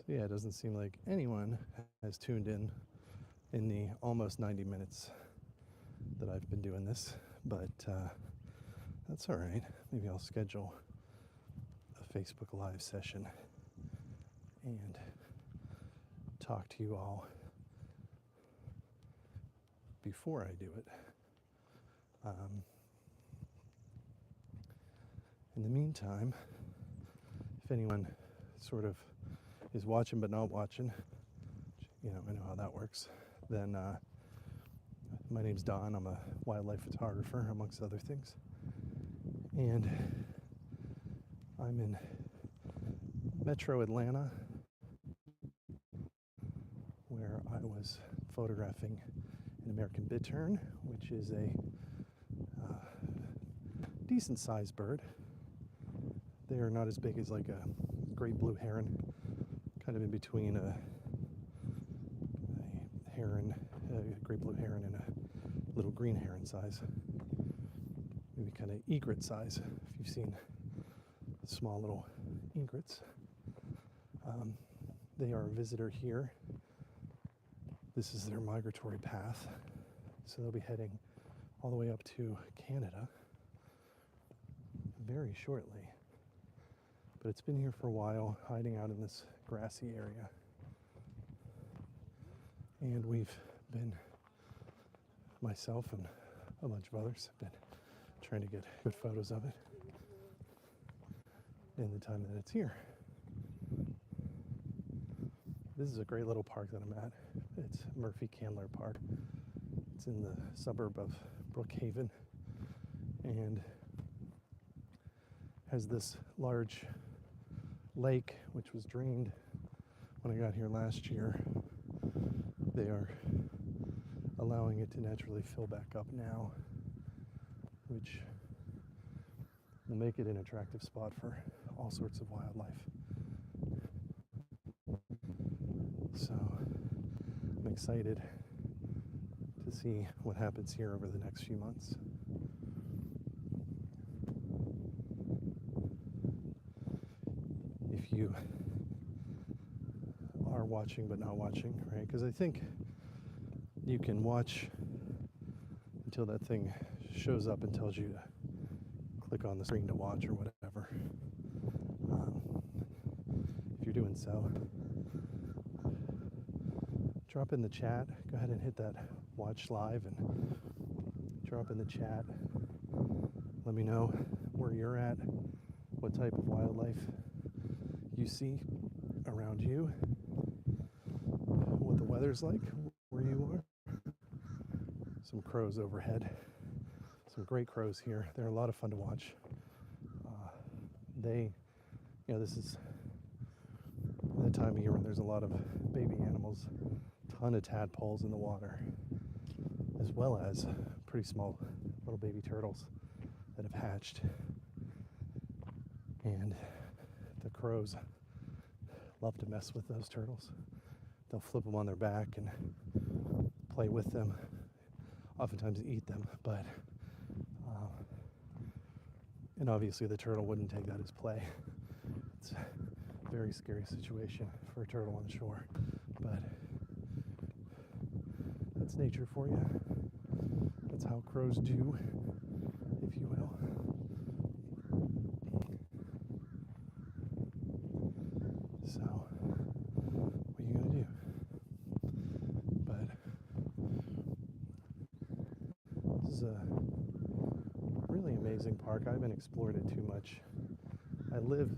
So yeah, it doesn't seem like anyone has tuned in the almost 90 minutes that I've been doing this, but that's all right. Maybe I'll schedule a Facebook Live session and talk to you all before I do it. In the meantime, if anyone sort of is watching but not watching, you know, I know how that works, then my name's Don. I'm a wildlife photographer, amongst other things. And I'm in Metro Atlanta, where I was photographing an American Bittern, which is a decent-sized bird. They are not as big as like a great blue heron, kind of in between a heron, a great blue heron, and a little green heron size. Maybe kind of egret size, if you've seen small little egrets. They are a visitor here. This is their migratory path. So they'll be heading all the way up to Canada very shortly. But it's been here for a while, hiding out in this grassy area. And we've been, myself and a bunch of others, have been trying to get good photos of it in the time that it's here. This is a great little park that I'm at. It's Murphy Candler Park. It's in the suburb of Brookhaven and has this large lake which was drained when I got here last year. They are allowing it to naturally fill back up now, which will make it an attractive spot for all sorts of wildlife. So I'm excited to see what happens here over the next few months. If you are watching but not watching, right? Because I think you can watch until that thing shows up and tells you to click on the screen to watch or whatever. If you're doing so, drop in the chat. Go ahead and hit that watch live and drop in the chat. Let me know where you're at, what type of wildlife you see around you, what the weather's like where you are. Some crows overhead. Some great crows here. They're a lot of fun to watch. This is the time of year when there's a lot of baby animals, ton of tadpoles in the water, as well as pretty small little baby turtles that have hatched. And the crows love to mess with those turtles. They'll flip them on their back and play with them, oftentimes eat them, but and obviously the turtle wouldn't take that as play. It's a very scary situation for a turtle on shore, but that's nature for you. That's how crows do, if you will. So, what are you gonna do? But a really amazing park. I haven't explored it too much. I live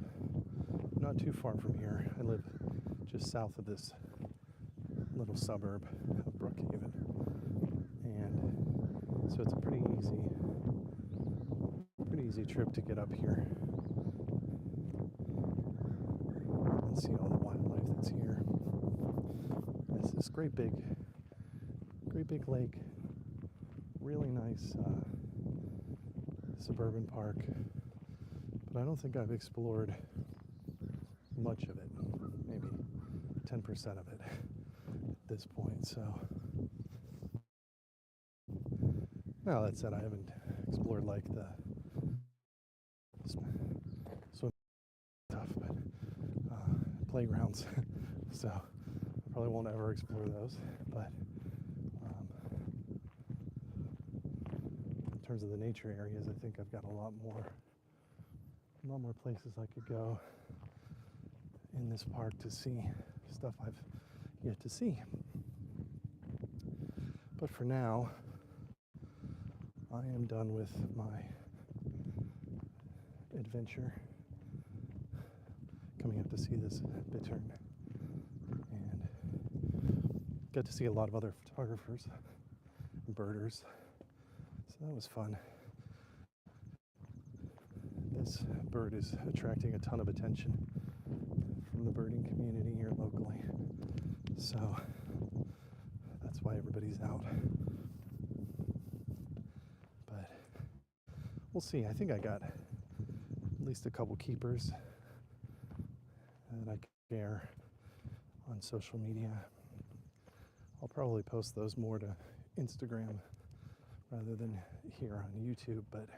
not too far from here. I live just south of this little suburb of Brookhaven. And so it's a pretty easy trip to get up here and see all the wildlife that's here. It's this great big lake, really nice suburban park, but I don't think I've explored much of it, maybe 10% of it at this point. So now that said, I haven't explored like the swim stuff, but playgrounds. So I probably won't ever explore those. But in terms of the nature areas, I think I've got a lot more places I could go in this park to see stuff I've yet to see. But for now, I am done with my adventure coming up to see this bittern, and got to see a lot of other photographers and birders, so that was fun. This bird is attracting a ton of attention from the birding community here locally, so that's why everybody's out. But we'll see. I think I got at least a couple keepers that I can share on social media. I'll probably post those more to Instagram rather than here on YouTube, but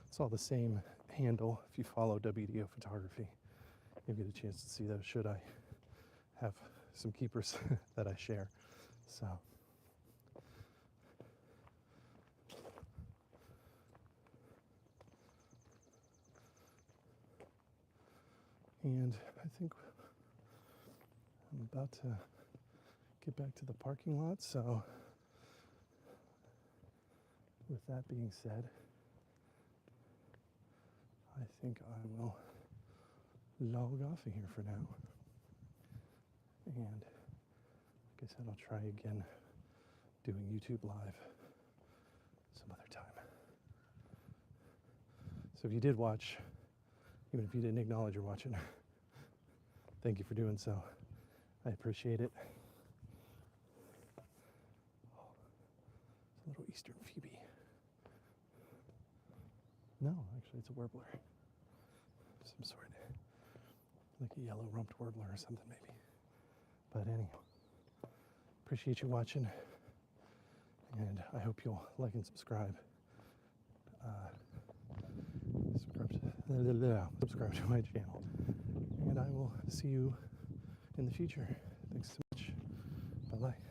it's all the same handle. If you follow WDO Photography, you'll get a chance to see those should I have some keepers that I share. So and I think I'm about to get back to the parking lot. So with that being said, I think I will log off of here for now. And like I said, I'll try again doing YouTube Live some other time. So if you did watch, even if you didn't acknowledge you're watching, thank you for doing so. I appreciate it. Oh, it's a little eastern phoebe. No, actually it's a warbler. Some sort. Like a yellow rumped warbler or something maybe. But anyhow, appreciate you watching, and I hope you'll like and subscribe. Subscribe to my channel, and I will see you in the future. Thanks so much. Bye-bye.